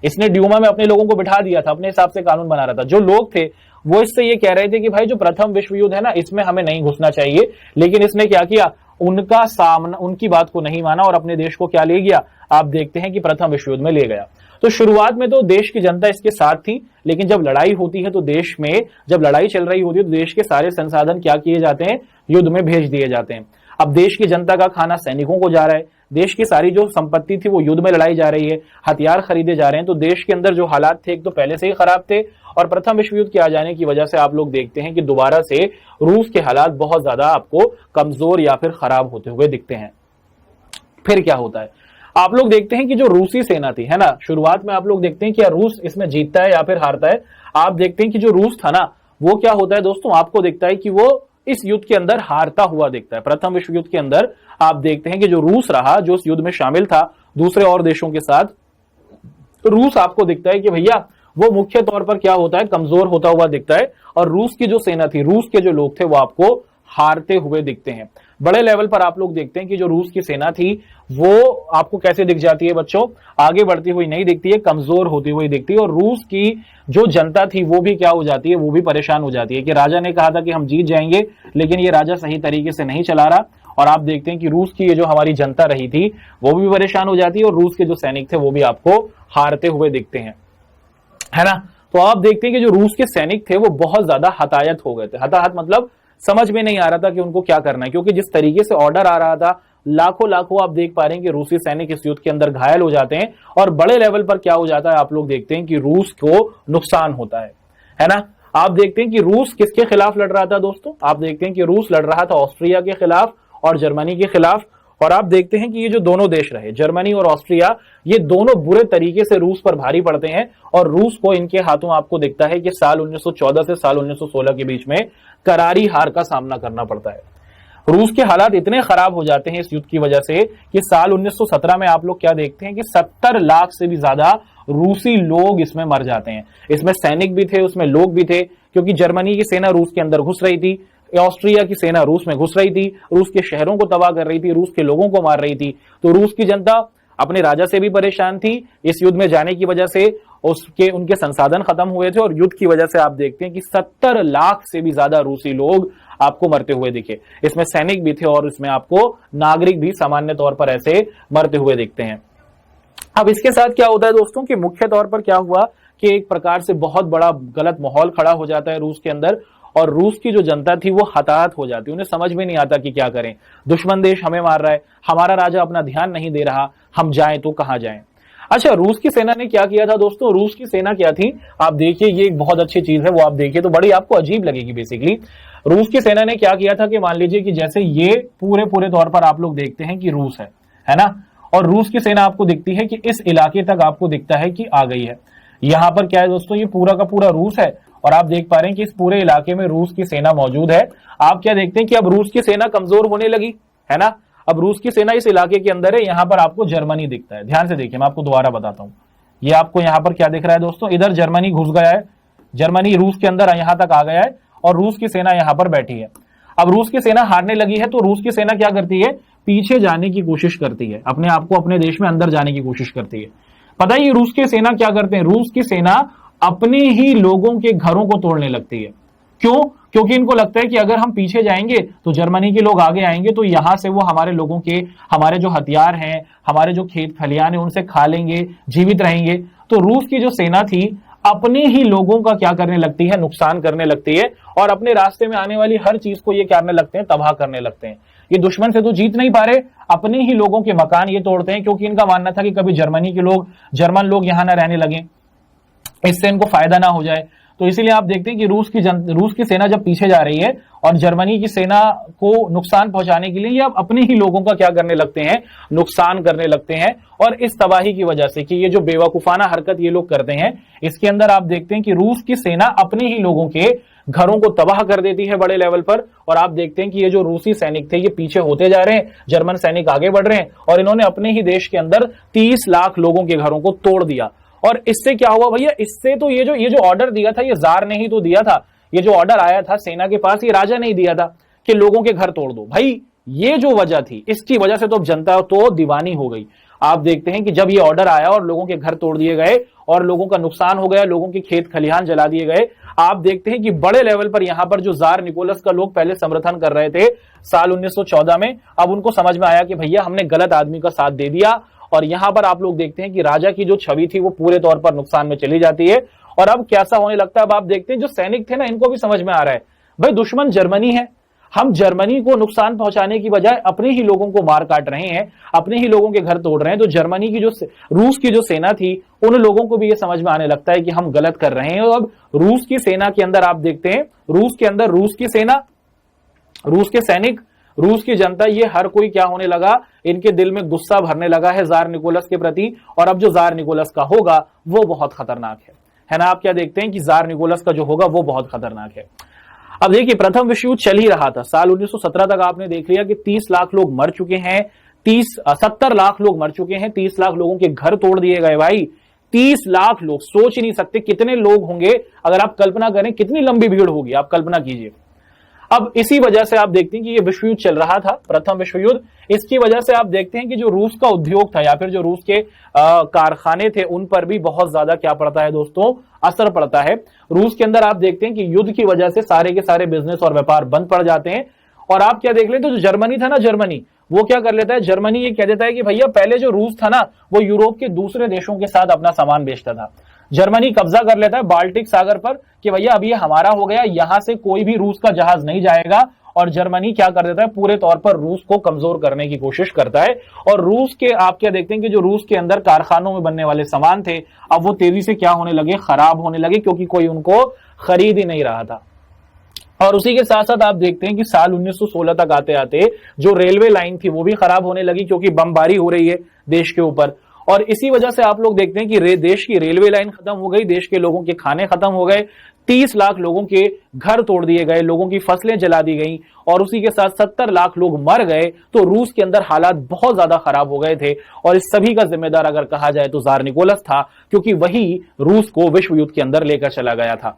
इसने ड्यूमा में अपने लोगों को बिठा दिया था, अपने हिसाब से कानून बना रहा था। जो लोग थे वो इससे ये कह रहे थे कि भाई जो प्रथम विश्व युद्ध है ना, इसमें हमें नहीं घुसना चाहिए, लेकिन इसने क्या किया, उनका सामना, उनकी बात को नहीं माना और अपने देश को क्या ले गया, आप देखते हैं कि प्रथम विश्व युद्ध में ले गया। तो शुरुआत में तो देश की जनता इसके साथ थी, लेकिन जब लड़ाई होती है तो देश में, जब लड़ाई चल रही होती है तो देश के सारे संसाधन क्या किए जाते हैं, युद्ध में भेज दिए जाते हैं। अब देश की जनता का खाना सैनिकों को जा रहा है, देश की सारी जो संपत्ति थी वो युद्ध में लड़ाई जा रही है, हथियार खरीदे जा रहे हैं। तो देश के अंदर जो हालात थे एक तो पहले से ही खराब थे और प्रथम विश्व युद्ध के आ जाने की वजह से आप लोग देखते हैं कि दोबारा से रूस के हालात बहुत ज्यादा आपको कमजोर या फिर खराब होते हुए दिखते हैं। फिर क्या होता है, आप लोग देखते हैं कि जो रूसी सेना थी, है ना, शुरुआत में आप लोग देखते हैं कि रूस इसमें जीतता है या फिर हारता है। आप देखते हैं कि जो रूस था ना, वो क्या होता है दोस्तों, आपको दिखता है कि वो इस युद्ध के अंदर हारता हुआ दिखता है। प्रथम विश्व युद्ध के अंदर आप देखते हैं कि जो रूस रहा, जो इस युद्ध में शामिल था दूसरे और देशों के साथ, रूस आपको दिखता है कि भैया वो मुख्य तौर पर क्या होता है, कमजोर होता हुआ दिखता है। और रूस की जो सेना थी, रूस के जो लोग थे, वो आपको हारते हुए दिखते हैं। बड़े लेवल पर आप लोग देखते हैं कि जो रूस की सेना थी वो आपको कैसे दिख जाती है बच्चों, आगे बढ़ती हुई नहीं दिखती है, कमजोर होती हुई दिखती है। और रूस की जो जनता थी वो भी क्या हो जाती है, वो भी परेशान हो जाती है कि राजा ने कहा था कि हम जीत जाएंगे, लेकिन ये राजा सही तरीके से नहीं चला रहा। और आप देखते हैं कि रूस की ये जो हमारी जनता रही थी वो भी परेशान हो जाती है और रूस के जो सैनिक थे वो भी आपको हारते हुए दिखते हैं, है ना। तो आप देखते हैं कि जो रूस के सैनिक थे वो बहुत ज्यादा हताहत हो गए थे। हताहत मतलब समझ में नहीं आ रहा था कि उनको क्या करना है, क्योंकि जिस तरीके से ऑर्डर आ रहा था, लाखों आप देख पा रहे हैं कि रूसी सैनिक इस युद्ध के अंदर घायल हो जाते हैं और बड़े लेवल पर क्या हो जाता है, आप लोग देखते हैं कि रूस को नुकसान होता है ना। आप देखते हैं कि रूस किसके खिलाफ लड़ रहा था दोस्तों, आप देखते हैं कि रूस लड़ रहा था ऑस्ट्रिया के खिलाफ और जर्मनी के खिलाफ। और आप देखते हैं कि ये जो दोनों देश रहे, जर्मनी और ऑस्ट्रिया, ये दोनों बुरे तरीके से रूस पर भारी पड़ते हैं और रूस को इनके हाथों आपको दिखता है कि साल 1914 से साल 1916 के बीच में करारी हार का सामना करना पड़ता है। रूस के हालात इतने खराब हो जाते हैं इस युद्ध की वजह से कि साल 1917 में आप लोग क्या देखते हैं कि 70 लाख से भी ज्यादा रूसी लोग इसमें मर जाते हैं। इसमें सैनिक भी थे, उसमें लोग भी थे, क्योंकि जर्मनी की सेना रूस के अंदर घुस रही थी, ऑस्ट्रिया की सेना रूस में घुस रही थी, रूस के शहरों को तबाह कर रही थी, रूस के लोगों को मार रही थी। तो रूस की जनता अपने राजा से भी परेशान थी इस युद्ध में जाने की वजह से, उनके संसाधन खत्म हुए थे और युद्ध की वजह से आप देखते हैं कि 70 लाख से भी ज्यादा रूसी लोग आपको मरते हुए दिखे। इसमें सैनिक भी थे और इसमें आपको नागरिक भी सामान्य तौर पर ऐसे मरते हुए दिखते हैं। अब इसके साथ क्या होता है दोस्तों कि मुख्य तौर पर क्या हुआ कि एक प्रकार से बहुत बड़ा गलत माहौल खड़ा हो जाता है रूस के अंदर और रूस की जो जनता थी वो हताहत हो जाती है। उन्हें समझ में नहीं आता कि क्या करें, दुश्मन देश हमें मार रहा है, हमारा राजा अपना ध्यान नहीं दे रहा, हम जाएं तो कहां जाएं। अच्छा, रूस की सेना ने क्या किया था दोस्तों, रूस की सेना क्या थी, आप देखिए, ये एक बहुत अच्छी चीज है, वो आप देखिए तो बड़ी आपको अजीब लगेगी। बेसिकली रूस की सेना ने क्या किया था कि मान लीजिए कि जैसे ये पूरे तौर पर आप लोग देखते हैं कि रूस है ना, और रूस की सेना आपको दिखती है कि इस इलाके तक आपको दिखता है कि आ गई है। यहां पर क्या है दोस्तों, ये पूरा का पूरा रूस है और आप देख पा रहे हैं कि इस पूरे इलाके में रूस की सेना मौजूद है। आप क्या देखते हैं कि अब रूस की सेना कमजोर होने लगी, है ना। अब रूस की सेना इस इलाके के अंदर है, यहां पर आपको जर्मनी दिखता है। ध्यान से देखिए, मैं आपको दोबारा बताता हूं, ये आपको यहां पर क्या दिख रहा है दोस्तों, इधर जर्मनी घुस गया है, जर्मनी रूस के अंदर यहां तक आ गया है और रूस की सेना यहां पर बैठी है। अब रूस की सेना हारने लगी है तो रूस की सेना क्या करती है, पीछे जाने की कोशिश करती है, अपने आप को अपने देश में अंदर जाने की कोशिश करती है। पता है ये रूस की सेना क्या करते हैं, रूस की सेना अपने ही लोगों के घरों को तोड़ने लगती है। क्यों? क्योंकि इनको लगता है कि अगर हम पीछे जाएंगे तो जर्मनी के लोग आगे आएंगे तो यहां से वो हमारे लोगों के, हमारे जो हथियार हैं, हमारे जो खेत खलियान है उनसे खा लेंगे, जीवित रहेंगे। तो रूस की जो सेना थी अपने ही लोगों का क्या करने लगती है, नुकसान करने लगती है और अपने रास्ते में आने वाली हर चीज को ये करने लगते हैं, तबाह करने लगते हैं। ये दुश्मन से तो जीत नहीं पा रहे, अपने ही लोगों के मकान ये तोड़ते हैं, क्योंकि इनका मानना था कि कभी जर्मनी के लोग, जर्मन लोग यहां ना रहने लगे, इससे इनको फायदा ना हो जाए। तो इसीलिए आप देखते हैं कि रूस की सेना जब पीछे जा रही है और जर्मनी की सेना को नुकसान पहुंचाने के लिए ये अब अपने ही लोगों का क्या करने लगते हैं, नुकसान करने लगते हैं। और इस तबाही की वजह से कि ये जो बेवकूफाना हरकत ये लोग करते हैं, इसके अंदर आप देखते हैं कि रूस की सेना अपने ही लोगों के घरों को तबाह कर देती है बड़े लेवल पर। और आप देखते हैं कि ये जो रूसी सैनिक थे ये पीछे होते जा रहे हैं, जर्मन सैनिक आगे बढ़ रहे हैं और इन्होंने अपने ही देश के अंदर 30 लाख लोगों के घरों को तोड़ दिया। और इससे क्या हुआ भैया, इससे तो ये जो ऑर्डर दिया था ये जार ने ही तो दिया था। ये जो ऑर्डर आया था सेना के पास, ये राजा ने ही दिया था कि लोगों के घर तोड़ दो। भाई ये जो वजह थी, इसकी वजह से तो जनता तो दीवानी हो गई। आप देखते हैं कि जब ये ऑर्डर आया और लोगों के घर तोड़ दिए गए और लोगों का नुकसान हो गया, लोगों के खेत खलिहान जला दिए गए, आप देखते हैं कि बड़े लेवल पर यहां पर जो जार निकोलस का लोग पहले समर्थन कर रहे थे साल 1914 में, अब उनको समझ में आया कि भैया हमने गलत आदमी का साथ दे दिया। और यहां पर आप लोग देखते हैं कि राजा की जो छवि थी वो पूरे तौर पर नुकसान में चली जाती है। और अब कैसा होने लगता है, अब आप देखते हैं जो सैनिक थे ना, इनको भी समझ में आ रहा है भाई दुश्मन जर्मनी है, हम जर्मनी को नुकसान पहुंचाने की बजाय अपने ही लोगों को मार काट रहे हैं, अपने ही लोगों के घर तोड़ रहे हैं। तो जर्मनी की रूस की जो सेना थी, उन लोगों को भी ये समझ में आने लगता है कि हम गलत कर रहे हैं। और अब रूस की सेना के अंदर आप देखते हैं, रूस के अंदर रूस की सेना, रूस के सैनिक, रूस की जनता, ये हर कोई क्या होने लगा, इनके दिल में गुस्सा भरने लगा है जार निकोलस के प्रति। और अब जो जार निकोलस का होगा वो बहुत खतरनाक है ना। आप क्या देखते हैं कि जार निकोलस का जो होगा वो बहुत खतरनाक है। अब देखिए प्रथम विश्व युद्ध चल ही रहा था, साल 1917 तक आपने देख लिया कि 30 लाख लोग मर चुके हैं, 70 लाख लोग मर चुके हैं, 30 लाख लोगों के घर तोड़ दिए गए। भाई 30 लाख लोग, सोच ही नहीं सकते कितने लोग होंगे। अगर आप कल्पना करें कितनी लंबी भीड़ होगी, आप कल्पना कीजिए। अब इसी वजह से आप देखते हैं कि ये विश्व युद्ध चल रहा था, प्रथम विश्व युद्ध। इसकी वजह से आप देखते हैं कि जो रूस का उद्योग था या फिर जो रूस के कारखाने थे, उन पर भी बहुत ज्यादा क्या पड़ता है दोस्तों, असर पड़ता है। रूस के अंदर आप देखते हैं कि युद्ध की वजह से सारे के सारे बिजनेस और व्यापार बंद पड़ जाते हैं। और आप क्या देख लेते, तो जो जर्मनी था ना, जर्मनी वो क्या कर लेता है, जर्मनी ये कह देता है कि भैया पहले जो रूस था ना, वो यूरोप के दूसरे देशों के साथ अपना सामान बेचता था। जर्मनी कब्जा कर लेता है बाल्टिक सागर पर कि भैया अब ये हमारा हो गया, यहां से कोई भी रूस का जहाज नहीं जाएगा। और जर्मनी क्या कर देता है, पूरे तौर पर रूस को कमजोर करने की कोशिश करता है। और रूस के आप क्या देखते हैं कि जो रूस के अंदर कारखानों में बनने वाले सामान थे, अब वो तेजी से क्या होने लगे, खराब होने लगे, क्योंकि कोई उनको खरीद ही नहीं रहा था। और उसी के साथ साथ आप देखते हैं कि साल 1916 तक आते आते जो रेलवे लाइन थी वो भी खराब होने लगी, क्योंकि बमबारी हो रही है देश के ऊपर। और इसी वजह से आप लोग देखते हैं कि देश की रेलवे लाइन खत्म हो गई, देश के लोगों के खाने खत्म हो गए, 30 लाख लोगों के घर तोड़ दिए गए, लोगों की फसलें जला दी गई और उसी के साथ 70 लाख लोग मर गए। तो रूस के अंदर हालात बहुत ज्यादा खराब हो गए थे। और इस सभी का जिम्मेदार अगर कहा जाए तो जार निकोलस था, क्योंकि वही रूस को विश्व युद्ध के अंदर लेकर चला गया था।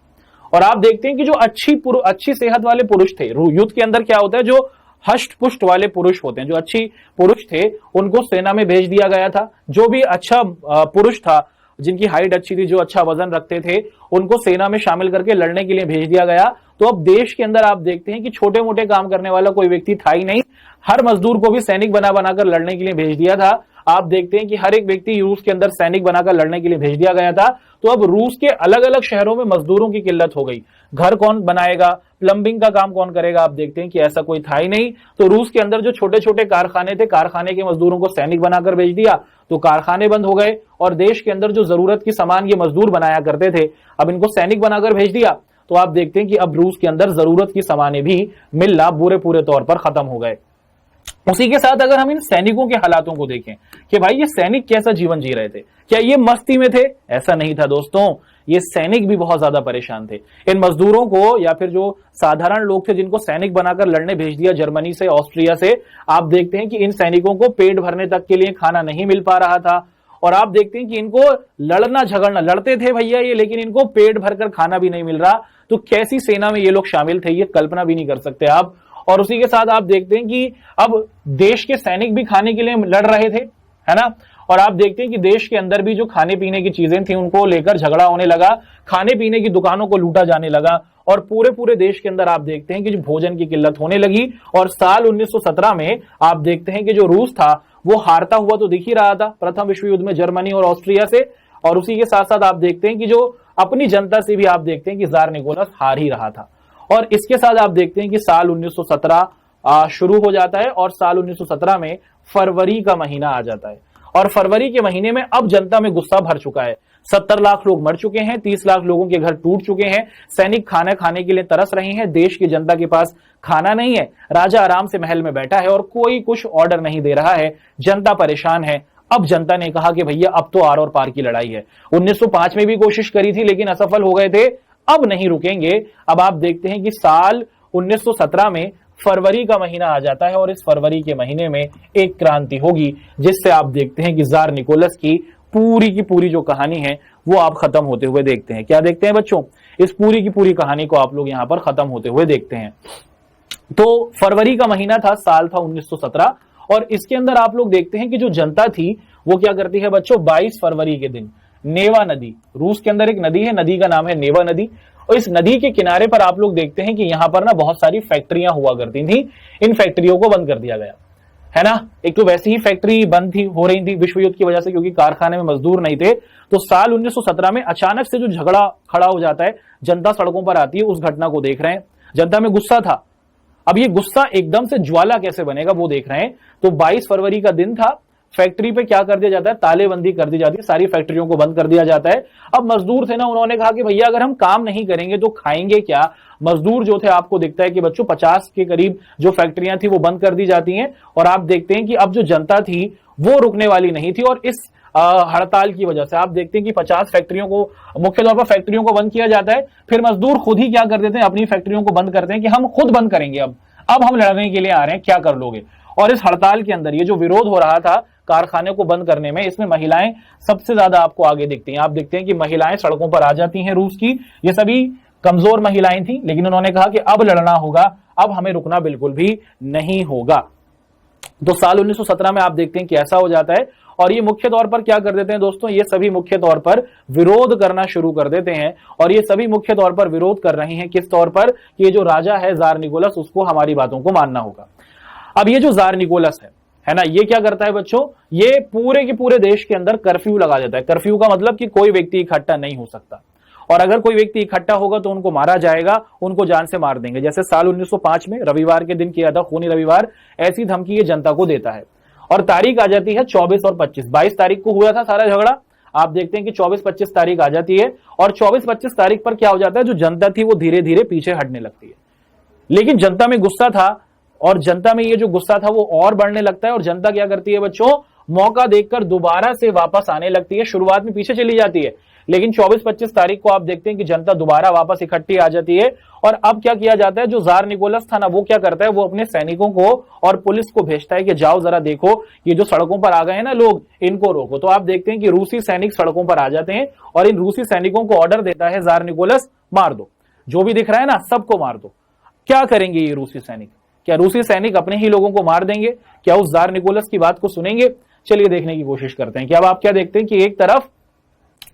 और आप देखते हैं कि जो अच्छी सेहत वाले पुरुष थे, युद्ध के अंदर क्या होता है, जो हष्ट पुष्ट वाले पुरुष होते हैं, जो अच्छी पुरुष थे, उनको सेना में भेज दिया गया था। जो भी अच्छा पुरुष था, जिनकी हाइट अच्छी थी, जो अच्छा वजन रखते थे, उनको सेना में शामिल करके लड़ने के लिए भेज दिया गया। तो अब देश के अंदर आप देखते हैं कि छोटे मोटे काम करने वाला कोई व्यक्ति था ही नहीं, हर मजदूर को भी सैनिक बनाकर लड़ने के लिए भेज दिया था। आप देखते हैं कि हर एक व्यक्ति रूस के अंदर सैनिक बनाकर लड़ने के लिए भेज दिया गया था। तो अब रूस के अलग अलग शहरों में मजदूरों की किल्लत हो गई, घर कौन बनाएगा, प्लम्बिंग का काम कौन करेगा, आप देखते हैं कि ऐसा कोई था ही नहीं। तो रूस के अंदर जो छोटे छोटे कारखाने थे, कारखाने के मजदूरों को सैनिक बनाकर भेज दिया, तो कारखाने बंद हो गए। और देश के अंदर जो जरूरत की सामान ये मजदूर बनाया करते थे, अब इनको सैनिक बनाकर भेज दिया। तो आप देखते हैं कि अब रूस के अंदर जरूरत की सामानें भी मिलना पूरे तौर पर खत्म हो गए। उसी के साथ अगर हम इन सैनिकों के हालातों को देखें कि भाई ये सैनिक कैसा जीवन जी रहे थे, क्या ये मस्ती में थे, ऐसा नहीं था दोस्तों। ये सैनिक भी बहुत ज्यादा परेशान थे। इन मजदूरों को या फिर जो साधारण लोग थे जिनको सैनिक बनाकर लड़ने भेज दिया जर्मनी से, ऑस्ट्रिया से, आप देखते हैं कि इन सैनिकों को पेट भरने तक के लिए खाना नहीं मिल पा रहा था। और आप देखते हैं कि इनको लड़ना झगड़ना, लड़ते थे भैया ये, लेकिन इनको पेट भरकर खाना भी नहीं मिल रहा। तो कैसी सेना में ये लोग शामिल थे, ये कल्पना भी नहीं कर सकते आप। और उसी के साथ आप देखते हैं कि अब देश के सैनिक भी खाने के लिए लड़ रहे थे, है ना। और आप देखते हैं कि देश के अंदर भी जो खाने पीने की चीजें थी उनको लेकर झगड़ा होने लगा, खाने पीने की दुकानों को लूटा जाने लगा, और पूरे देश के अंदर आप देखते हैं कि जो भोजन की किल्लत होने लगी। और साल 1917 में आप देखते हैं कि जो रूस था वो हारता हुआ तो दिख ही रहा था प्रथम विश्व युद्ध में जर्मनी और ऑस्ट्रिया से, और उसी के साथ साथ आप देखते हैं कि जो अपनी जनता से भी आप देखते हैं कि जार निकोलस हार ही रहा था। और इसके साथ आप देखते हैं कि साल 1917 शुरू हो जाता है, और साल 1917 में फरवरी का महीना आ जाता है। और फरवरी के महीने में अब जनता में गुस्सा भर चुका है। 70 लाख लोग मर चुके हैं, 30 लाख लोगों के घर टूट चुके हैं, सैनिक खाना खाने के लिए तरस रहे हैं, देश की जनता के पास खाना नहीं है, राजा आराम से महल में बैठा है और कोई कुछ ऑर्डर नहीं दे रहा है, जनता परेशान है। अब जनता ने कहा कि भैया अब तो आर और पार की लड़ाई है। 1905 में भी कोशिश करी थी लेकिन असफल हो गए थे, अब नहीं रुकेंगे। अब आप देखते हैं कि साल 1917 में फरवरी का महीना आ जाता है, और इस फरवरी के महीने में एक क्रांति होगी जिससे आप देखते हैं कि जार निकोलस की पूरी जो कहानी है वो आप खत्म होते हुए देखते हैं। क्या देखते हैं बच्चों, इस पूरी की पूरी कहानी को आप लोग यहां पर खत्म होते हुए देखते हैं। तो फरवरी का महीना था, साल था 1917, और इसके अंदर आप लोग देखते हैं कि जो जनता थी वो क्या करती है बच्चों, 22 फरवरी के दिन नेवा नदी, रूस के अंदर एक नदी है, नदी का नाम है नेवा नदी, और इस नदी के किनारे पर आप लोग देखते हैं कि यहां पर ना बहुत सारी फैक्ट्रियां हुआ करती थी, इन फैक्ट्रियों को बंद कर दिया गया, है ना। एक तो वैसे ही फैक्ट्री बंद थी, हो रही थी विश्व युद्ध की वजह से, क्योंकि कारखाने में मजदूर नहीं थे। तो साल 1917 में अचानक से जो झगड़ा खड़ा हो जाता है, जनता सड़कों पर आती है, उस घटना को देख रहे हैं, जनता में गुस्सा था। अब ये गुस्सा एकदम से ज्वाला कैसे बनेगा वो देख रहे हैं। तो 22 फरवरी का दिन था, फैक्ट्री पे क्या कर दिया जाता है, तालेबंदी कर दी जाती है, सारी फैक्ट्रियों को बंद कर दिया जाता है। अब मजदूर थे ना, उन्होंने कहा कि भैया अगर हम काम नहीं करेंगे तो खाएंगे क्या। मजदूर जो थे आपको दिखता है कि बच्चों 50 के करीब जो फैक्ट्रियां थी वो बंद कर दी जाती हैं, और आप देखते हैं कि अब जो जनता थी वो रुकने वाली नहीं थी। और इस हड़ताल की वजह से आप देखते हैं कि 50 फैक्ट्रियों को, मुख्य तौर पर फैक्ट्रियों को बंद किया जाता है, फिर मजदूर खुद ही क्या कर देते हैं, अपनी फैक्ट्रियों को बंद करते हैं कि हम खुद बंद करेंगे, अब हम लड़ने के लिए आ रहे हैं, क्या कर लोगे। और इस हड़ताल के अंदर ये जो विरोध हो रहा था कारखाने को बंद करने में, इसमें महिलाएं सबसे ज्यादा आपको आगे दिखती हैं। आप देखते हैं कि महिलाएं सड़कों पर आ जाती हैं रूस की, ये सभी कमजोर महिलाएं थी, लेकिन उन्होंने कहा कि अब लड़ना होगा, अब हमें रुकना बिल्कुल भी नहीं होगा। तो साल 1917 में आप देखते हैं कि ऐसा हो जाता है, और ये मुख्य तौर पर क्या कर देते हैं दोस्तों, ये सभी मुख्य तौर पर विरोध करना शुरू कर देते हैं। और ये सभी मुख्य तौर पर विरोध कर रहे हैं किस तौर पर, कि ये जो राजा है जार निकोलस, उसको हमारी बातों को मानना होगा। अब ये जो जार निकोलस है ना, ये क्या करता है बच्चों, ये पूरे के पूरे देश के अंदर कर्फ्यू लगा देता है। कर्फ्यू का मतलब कि कोई व्यक्ति इकट्ठा नहीं हो सकता, और अगर कोई व्यक्ति इकट्ठा होगा तो उनको मारा जाएगा, उनको जान से मार देंगे। जैसे साल 1905 में रविवार के दिन किया था, खूनी रविवार, ऐसी धमकी ये जनता को देता है। और तारीख आ जाती है 24 और 25, 22 तारीख को हुआ था सारा झगड़ा, आप देखते हैं कि 24-25 तारीख आ जाती है, और 24-25 तारीख पर क्या हो जाता है, जो जनता थी वो धीरे धीरे पीछे हटने लगती है। लेकिन जनता में गुस्सा था, और जनता में ये जो गुस्सा था वो और बढ़ने लगता है, और जनता क्या करती है बच्चों, मौका देखकर दोबारा से वापस आने लगती है। शुरुआत में पीछे चली जाती है, लेकिन 24-25 तारीख को आप देखते हैं कि जनता दोबारा वापस इकट्ठी आ जाती है। और अब क्या किया जाता है, जो जार निकोलस था ना, वो क्या करता है, वो अपने सैनिकों को और पुलिस को भेजता है कि जाओ जरा देखो, ये जो सड़कों पर आ गए हैं ना लोग, इनको रोको। तो आप देखते हैं कि रूसी सैनिक सड़कों पर आ जाते हैं, और इन रूसी सैनिकों को ऑर्डर देता है जार निकोलस, मार दो, जो भी दिख रहा है ना सबको मार दो। क्या करेंगे ये रूसी सैनिक, क्या रूसी सैनिक अपने ही लोगों को मार देंगे, क्या उस जार निकोलस की बात को सुनेंगे? चलिए देखने की कोशिश करते हैं कि अब आप क्या देखते हैं कि एक तरफ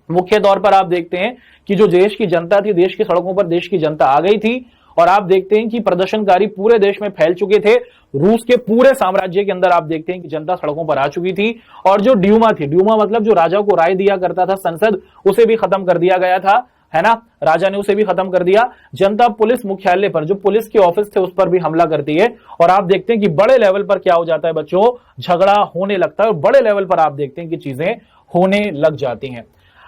मुख्य तौर पर आप देखते हैं कि जो देश की जनता थी, देश की सड़कों पर देश की जनता आ गई थी, और आप देखते हैं कि प्रदर्शनकारी पूरे देश में फैल चुके थे। रूस के पूरे साम्राज्य के अंदर आप देखते हैं कि जनता सड़कों पर आ चुकी थी, और जो ड्यूमा थी, ड्यूमा मतलब जो राजा को राय दिया करता था संसद, उसे भी खत्म कर दिया गया था, है ना, राजा ने उसे भी खत्म कर दिया। जनता पुलिस मुख्यालय पर, जो पुलिस के ऑफिस थे, उस पर भी हमला करती है, और आप देखते हैं कि बड़े लेवल पर क्या हो जाता है बच्चों, झगड़ा होने लगता है, और बड़े लेवल पर आप देखते हैं कि चीजें होने लग जाती हैं।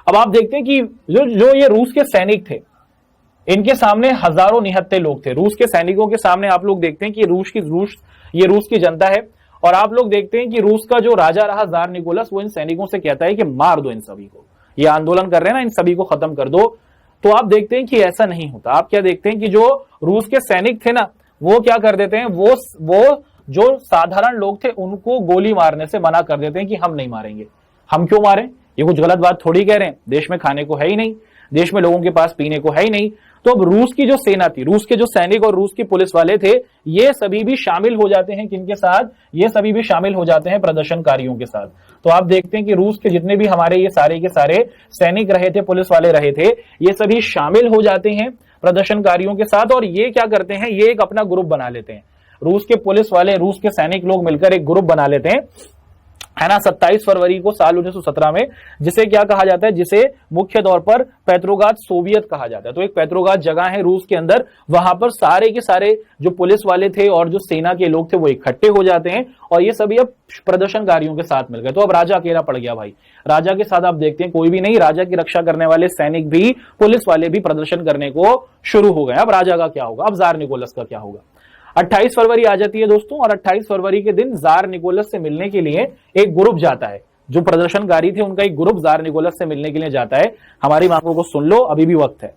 अब आप देखते हैं कि जो ये रूस के सैनिक थे, इनके सामने हजारों निहत्थे लोग थे। रूस के सैनिकों के सामने आप लोग देखते हैं कि रूस की जनता है, और आप लोग देखते हैं कि रूस का जो राजा रहा जार निकोलस, वो इन सैनिकों से कहता है कि मार दो इन सभी को, ये आंदोलन कर रहे हैं ना, इन सभी को खत्म कर दो। तो आप देखते हैं कि ऐसा नहीं होता। आप क्या देखते हैं कि जो रूस के सैनिक थे ना, वो क्या कर देते हैं, वो जो साधारण लोग थे उनको गोली मारने से मना कर देते हैं कि हम नहीं मारेंगे, हम क्यों मारें? ये कुछ गलत बात थोड़ी कह रहे हैं। देश में खाने को है ही नहीं, देश में लोगों के पास पीने को है ही नहीं। तो अब रूस की जो सेना थी, रूस के जो सैनिक और रूस की पुलिस वाले थे, ये सभी भी शामिल हो जाते हैं किनके साथ? ये सभी भी शामिल हो जाते हैं प्रदर्शनकारियों के साथ। तो आप देखते हैं कि रूस के जितने भी हमारे ये सारे के सारे सैनिक रहे थे, पुलिस वाले रहे थे, ये सभी शामिल हो जाते हैं प्रदर्शनकारियों के साथ। और ये क्या करते हैं, ये एक अपना ग्रुप बना लेते हैं। रूस के पुलिस वाले, रूस के सैनिक लोग मिलकर एक ग्रुप बना लेते हैं, है ना, 27 फरवरी को साल 1917 में, जिसे क्या कहा जाता है, जिसे मुख्य तौर पर पेट्रोग्राद सोवियत कहा जाता है। तो एक पेट्रोग्राद जगह है रूस के अंदर, वहां पर सारे के सारे जो पुलिस वाले थे और जो सेना के लोग थे वो इकट्ठे हो जाते हैं और ये सभी अब प्रदर्शनकारियों के साथ मिल गए। तो अब राजा अकेला पड़ गया भाई। राजा के साथ आप देखते हैं कोई भी नहीं, राजा की रक्षा करने वाले सैनिक भी, पुलिस वाले भी प्रदर्शन करने को शुरू हो गए। अब राजा का क्या होगा? अब जार निकोलस का क्या होगा? 28 फरवरी आ जाती है दोस्तों, और 28 फरवरी के दिन जार निकोलस से मिलने के लिए एक ग्रुप जाता है। जो प्रदर्शनकारी थे उनका एक ग्रुप जार निकोलस से मिलने के लिए जाता है। हमारी मांगों को सुन लो, अभी भी वक्त है।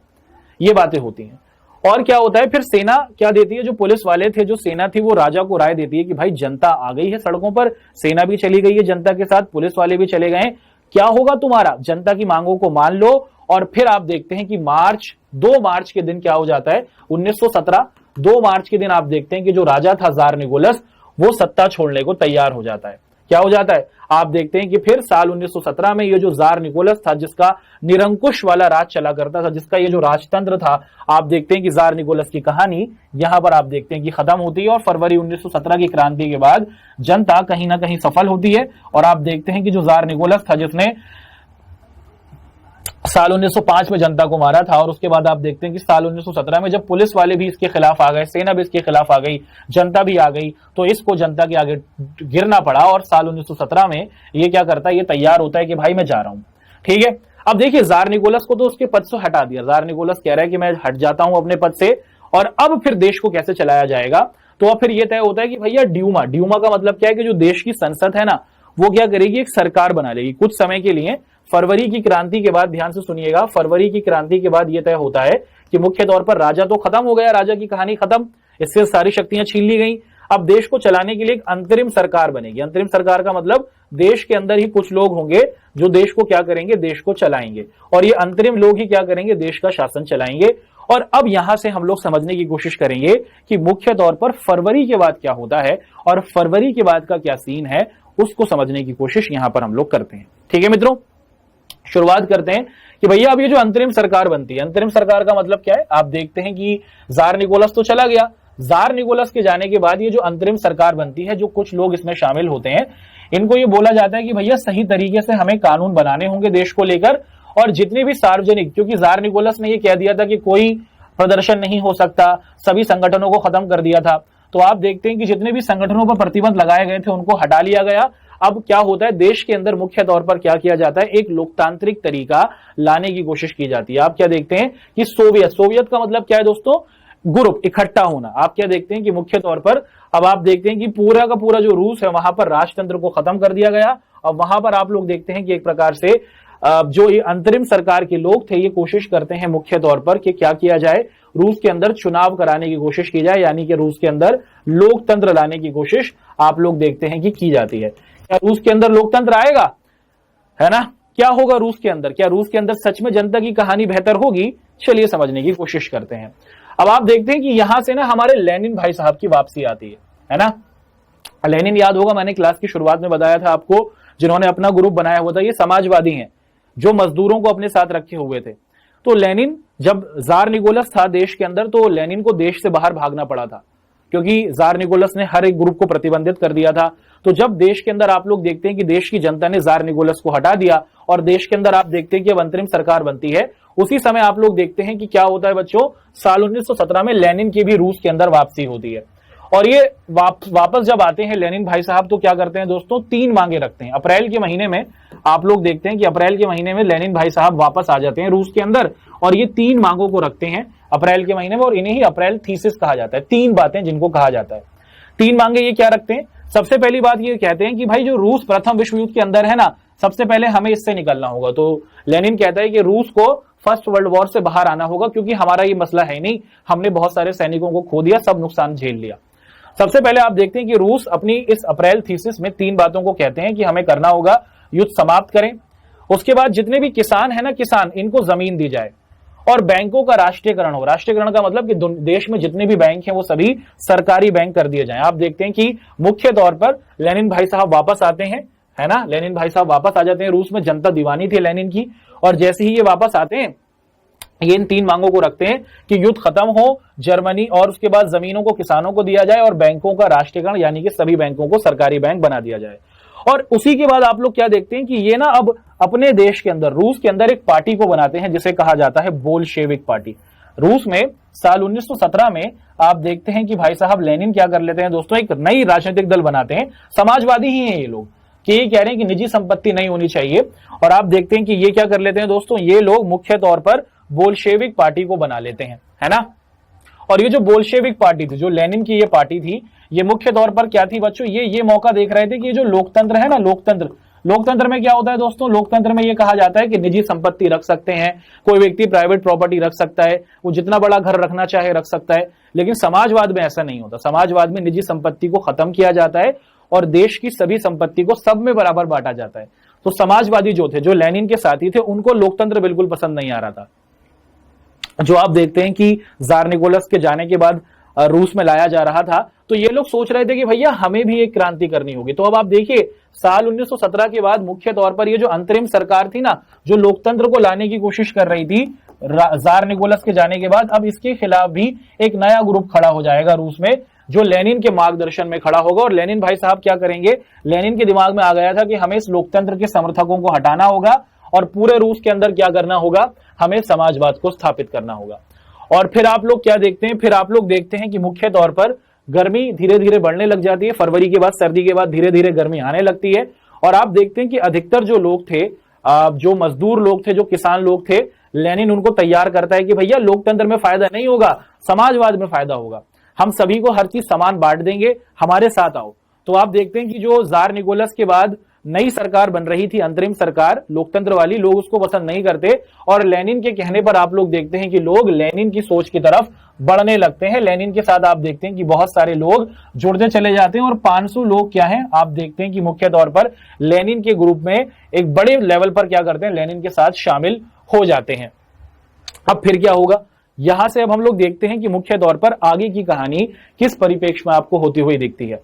ये बातें होती हैं। और क्या होता है फिर? सेना क्या देती है? जो पुलिस वाले थे, जो सेना थी, वो राजा को राय देती है कि भाई जनता आ गई है सड़कों पर, सेना भी चली गई है जनता के साथ, पुलिस वाले भी चले गए, क्या होगा तुम्हारा? जनता की मांगों को मान लो। और फिर आप देखते हैं कि 2 मार्च के दिन क्या हो जाता है? 1917 2 मार्च के दिन आप देखते हैं कि जो राजा था जार निकोलस, वो सत्ता छोड़ने को तैयार हो जाता है। क्या हो जाता है? आप देखते हैं कि फिर साल 1917 में ये जो जार निकोलस था, जिसका निरंकुश वाला राज चला करता था, जिसका ये जो राजतंत्र था, आप देखते हैं कि जार निकोलस की कहानी यहां पर आप देखते हैं कि खत्म होती है। और फरवरी 1917 की क्रांति के बाद जनता कहीं ना कहीं सफल होती है। और आप देखते हैं कि जो जार निकोलस था, जिसने साल 1905 में जनता को मारा था, और उसके बाद आप देखते हैं कि साल 1917 में जब पुलिस वाले भी इसके खिलाफ आ गए, सेना भी इसके खिलाफ आ गई, जनता भी आ गई, तो इसको जनता के आगे गिरना पड़ा। और साल 1917 में ये क्या करता है? ये तैयार होता है कि भाई मैं जा रहा हूं। ठीक है, अब देखिए जार निकोलस को तो उसके पद से हटा दिया। जार निकोलस कह रहा है कि मैं हट जाता हूं अपने पद से। और अब फिर देश को कैसे चलाया जाएगा? तो अब फिर यह तय होता है कि भैया ड्यूमा का मतलब क्या है? कि जो देश की संसद है ना, वो क्या करेगी? एक सरकार बना लेगी कुछ समय के लिए। फरवरी की क्रांति के बाद, ध्यान से सुनिएगा, फरवरी की क्रांति के बाद यह तय होता है कि मुख्य तौर पर राजा तो खत्म हो गया, राजा की कहानी खत्म, इससे सारी शक्तियां छीन ली गई। अब देश को चलाने के लिए एक अंतरिम सरकार बनेगी। अंतरिम सरकार का मतलब देश के अंदर ही कुछ लोग होंगे जो देश को क्या करेंगे? देश को चलाएंगे। और ये अंतरिम लोग ही क्या करेंगे? देश का शासन चलाएंगे। और अब यहां से हम लोग समझने की कोशिश करेंगे कि मुख्य तौर पर फरवरी के बाद क्या होता है और फरवरी के बाद का क्या सीन है, उसको समझने की कोशिश यहां पर हम लोग करते हैं। ठीक है मित्रों, शुरुआत करते हैं कि भैया अब ये जो अंतरिम सरकार बनती है, अंतरिम सरकार का मतलब क्या है? आप देखते हैं कि जार निकोलस तो चला गया, जार निकोलस के जाने के बाद ये जो अंतरिम सरकार बनती है, जो कुछ लोग इसमें शामिल होते हैं, इनको ये बोला जाता है कि भैया सही तरीके से हमें कानून बनाने होंगे देश को लेकर। और जितने भी सार्वजनिक, क्योंकि जार निकोलस ने ये कह दिया था कि कोई प्रदर्शन नहीं हो सकता, सभी संगठनों को खत्म कर दिया था, तो आप देखते हैं कि जितने भी संगठनों पर प्रतिबंध लगाए गए थे उनको हटा लिया गया। अब क्या होता है? देश के अंदर मुख्य तौर पर क्या किया जाता है? एक लोकतांत्रिक तरीका लाने की कोशिश की जाती है। आप क्या देखते हैं कि सोवियत का मतलब क्या है दोस्तों? ग्रुप, इकट्ठा होना। आप क्या देखते हैं कि मुख्य तौर पर अब आप देखते हैं कि पूरा का पूरा जो रूस है, वहां पर राजतंत्र को खत्म कर दिया गया। और वहां पर आप लोग देखते हैं कि एक प्रकार से जो ये अंतरिम सरकार के लोग थे, ये कोशिश करते हैं मुख्य तौर पर कि क्या किया जाए? रूस के अंदर चुनाव कराने की कोशिश की जाए, यानी कि रूस के अंदर लोकतंत्र लाने की कोशिश आप लोग देखते हैं कि की जाती है। क्या रूस के अंदर लोकतंत्र आएगा? है ना? क्या होगा रूस के अंदर? क्या रूस के अंदर सच में जनता की कहानी बेहतर होगी? चलिए समझने की कोशिश करते हैं। अब आप देखते हैं कि यहां से ना हमारे लेनिन भाई साहब की वापसी आती है ना? लेनिन याद होगा, मैंने क्लास की शुरुआत में बताया था आपको, जिन्होंने अपना ग्रुप बनाया हुआ था, ये समाजवादी हैं जो मजदूरों को अपने साथ रखे हुए थे। तो लेनिन, जब जार निकोलस था देश के अंदर, तो लेनिन को देश से बाहर भागना पड़ा था, क्योंकि जार निकोलस ने हर एक ग्रुप को प्रतिबंधित कर दिया था। तो जब देश के अंदर आप लोग देखते हैं कि देश की जनता ने जार निकोलस को हटा दिया और देश के अंदर आप देखते हैं कि अब अंतरिम सरकार बनती है, उसी समय आप लोग देखते हैं कि क्या होता है बच्चों? साल 1917 में लेनिन की भी रूस के अंदर वापसी होती है। और ये वापस जब आते हैं लेनिन भाई साहब, तो क्या करते हैं दोस्तों? 3 मांगे रखते हैं। अप्रैल के महीने में आप लोग देखते हैं कि अप्रैल के महीने में लेनिन भाई साहब वापस आ जाते हैं रूस के अंदर, और ये 3 मांगों को रखते हैं अप्रैल के महीने में, और इन्हें ही अप्रैल थीसिस कहा जाता है। 3 बातें जिनको कहा जाता है। 3 मांगे ये क्या रखते हैं? सबसे पहली बात ये कहते हैं कि भाई जो रूस प्रथम विश्व युद्ध के अंदर है ना, सबसे पहले हमें इससे निकलना होगा। तो लेनिन कहता है कि रूस को फर्स्ट वर्ल्ड वॉर से बाहर आना होगा, क्योंकि हमारा ये मसला है नहीं, हमने बहुत सारे सैनिकों को खो दिया, सब नुकसान झेल लिया। सबसे पहले आप देखते हैं कि रूस अपनी इस अप्रैल थीसिस में 3 बातों को कहते हैं कि हमें करना होगा। युद्ध समाप्त करें। उसके बाद जितने भी किसान है ना, किसान, इनको जमीन दी जाए और बैंकों का राष्ट्रीयकरण हो। राष्ट्रीयकरण का मतलब कि देश में जितने भी बैंक हैं वो सभी सरकारी बैंक कर दिए जाएं। आप देखते हैं कि मुख्य तौर पर लेनिन भाई साहब वापस आते हैं, है ना, लेनिन भाई साहब वापस आ जाते हैं। रूस में जनता दीवानी थी लेनिन की, और जैसे ही ये वापस आते हैं ये इन 3 मांगों को रखते हैं कि युद्ध खत्म हो, जर्मनी, और उसके बाद जमीनों को किसानों को दिया जाए और बैंकों का राष्ट्रीयकरण, यानी कि सभी बैंकों को सरकारी बैंक बना दिया जाए। और उसी के बाद आप लोग क्या देखते हैं कि ये ना अब अपने देश के अंदर, रूस के अंदर एक पार्टी को बनाते हैं जिसे कहा जाता है बोल्शेविक पार्टी। रूस में साल 1917 में आप देखते हैं कि भाई साहब लेनिन क्या कर लेते हैं दोस्तों, एक नई राजनीतिक दल बनाते हैं। समाजवादी ही हैं ये लोग, कि ये कह रहे हैं कि निजी संपत्ति नहीं होनी चाहिए। और आप देखते हैं कि ये क्या कर लेते हैं दोस्तों, ये लोग मुख्य तौर पर बोल्शेविक पार्टी को बना लेते हैं, है ना। और ये जो बोल्शेविक पार्टी थी, जो लेनिन की ये पार्टी थी, ये मुख्य तौर पर क्या थी बच्चों, ये मौका देख रहे थे कि ये जो लोकतंत्र है ना, लोकतंत्र में क्या होता है दोस्तों, लोकतंत्र में ये कहा जाता है कि निजी संपत्ति रख सकते हैं, कोई व्यक्ति प्राइवेट प्रॉपर्टी रख सकता है, वो जितना बड़ा घर रखना चाहे रख सकता है। लेकिन समाजवाद में ऐसा नहीं होता। समाजवाद में निजी संपत्ति को खत्म किया जाता है और देश की सभी संपत्ति को सब में बराबर बांटा जाता है। तो समाजवादी जो थे, जो लेनिन के साथी थे, उनको लोकतंत्र बिल्कुल पसंद नहीं आ रहा था। जो आप देखते हैं कि जार निकोलस के जाने के बाद रूस में लाया जा रहा था, तो ये लोग सोच रहे थे कि भैया हमें भी एक क्रांति करनी होगी। तो अब आप देखिए साल 1917 के बाद मुख्य तौर पर ये जो अंतरिम सरकार थी ना, जो लोकतंत्र को लाने की कोशिश कर रही थी जार निकोलस के जाने के बाद, अब इसके खिलाफ भी एक नया ग्रुप खड़ा हो जाएगा रूस में, जो लेनिन के मार्गदर्शन में खड़ा होगा। और लेनिन भाई साहब क्या करेंगे, लेनिन के दिमाग में आ गया था कि हमें इस लोकतंत्र के समर्थकों को हटाना होगा और पूरे रूस के अंदर क्या करना होगा, हमें समाजवाद को स्थापित करना होगा। और फिर आप लोग क्या देखते हैं, फिर आप लोग देखते हैं कि मुख्य तौर पर गर्मी धीरे धीरे बढ़ने लग जाती है। फरवरी के बाद, सर्दी के बाद धीरे धीरे गर्मी आने लगती है। और आप देखते हैं कि अधिकतर जो लोग थे, जो मजदूर लोग थे, जो किसान लोग थे, लेनिन उनको तैयार करता है कि भैया लोकतंत्र में फायदा नहीं होगा, समाजवाद में फायदा होगा, हम सभी को हर चीज समान बांट देंगे, हमारे साथ आओ। तो आप देखते हैं कि जो जार निकोलस के बाद नई सरकार बन रही थी, अंतरिम सरकार लोकतंत्र वाली, लोग उसको पसंद नहीं करते। और लेनिन के कहने पर आप लोग देखते हैं कि लोग लेनिन की सोच की तरफ बढ़ने लगते हैं। लेनिन के साथ आप देखते हैं कि बहुत सारे लोग जुड़ते चले जाते हैं और 500 लोग क्या हैं, आप देखते हैं कि मुख्य तौर पर लेनिन के ग्रुप में एक बड़े लेवल पर क्या करते हैं, लेनिन के साथ शामिल हो जाते हैं। अब फिर क्या होगा, यहां से अब हम लोग देखते हैं कि मुख्य तौर पर आगे की कहानी किस परिप्रेक्ष्य में आपको होती हुई दिखती है।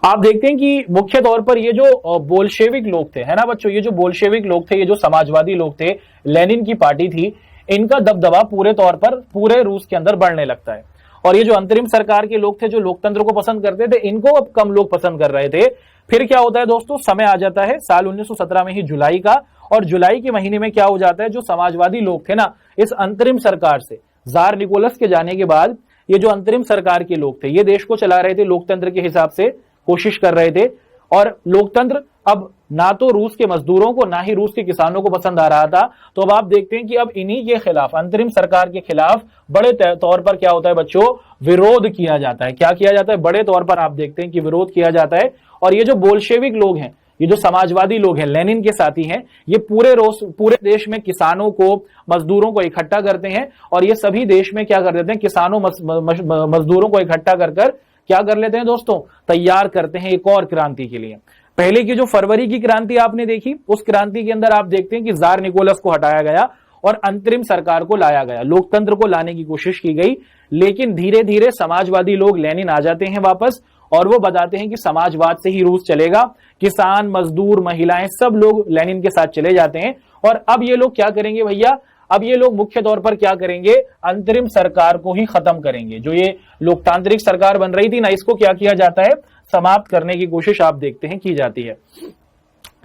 आप देखते हैं कि मुख्य तौर पर ये जो बोल्शेविक लोग थे, है ना बच्चों, ये जो बोल्शेविक लोग थे, ये जो समाजवादी लोग थे, लेनिन की पार्टी थी, इनका दबदबा पूरे तौर पर पूरे रूस के अंदर बढ़ने लगता है। और ये जो अंतरिम सरकार के लोग थे, जो लोकतंत्र को पसंद करते थे, इनको अब कम लोग पसंद कर रहे थे। फिर क्या होता है दोस्तों, समय आ जाता है साल 1917 में ही जुलाई का, और जुलाई के महीने में क्या हो जाता है, जो समाजवादी लोग थे ना, इस अंतरिम सरकार से, जार निकोलस के जाने के बाद ये जो अंतरिम सरकार के लोग थे, ये देश को चला रहे थे लोकतंत्र के हिसाब से, कोशिश कर रहे थे। और लोकतंत्र अब ना तो रूस के मजदूरों को, ना ही रूस के किसानों को पसंद आ रहा था। तो अब आप देखते हैं कि अब इन्हीं के खिलाफ, अंतरिम सरकार के खिलाफ बड़े तौर पर क्या होता है बच्चों, विरोध किया जाता है। क्या किया जाता है, बड़े तौर पर आप देखते हैं कि विरोध किया जाता है। और ये जो बोल्शेविक लोग हैं, ये जो समाजवादी लोग हैं, लेनिन के साथी हैं, ये पूरे देश में किसानों को, मजदूरों को इकट्ठा करते हैं। और ये सभी देश में क्या कर देते हैं, किसानों मजदूरों को इकट्ठा कर क्या कर लेते हैं दोस्तों, तैयार करते हैं एक और क्रांति के लिए। पहले की जो फरवरी की क्रांति आपने देखी, उस क्रांति के अंदर आप देखते हैं कि जार निकोलस को हटाया गया और अंतरिम सरकार को लाया गया, लोकतंत्र को लाने की कोशिश की गई। लेकिन धीरे धीरे समाजवादी लोग, लेनिन आ जाते हैं वापस, और वो बताते हैं कि समाजवाद से ही रूस चलेगा। किसान, मजदूर, महिलाएं, सब लोग लेनिन के साथ चले जाते हैं। और अब ये लोग क्या करेंगे भैया, अब ये लोग मुख्य तौर पर क्या करेंगे, अंतरिम सरकार को ही खत्म करेंगे। जो ये लोकतांत्रिक सरकार बन रही थी ना, इसको क्या किया जाता है, समाप्त करने की कोशिश आप देखते हैं की जाती है।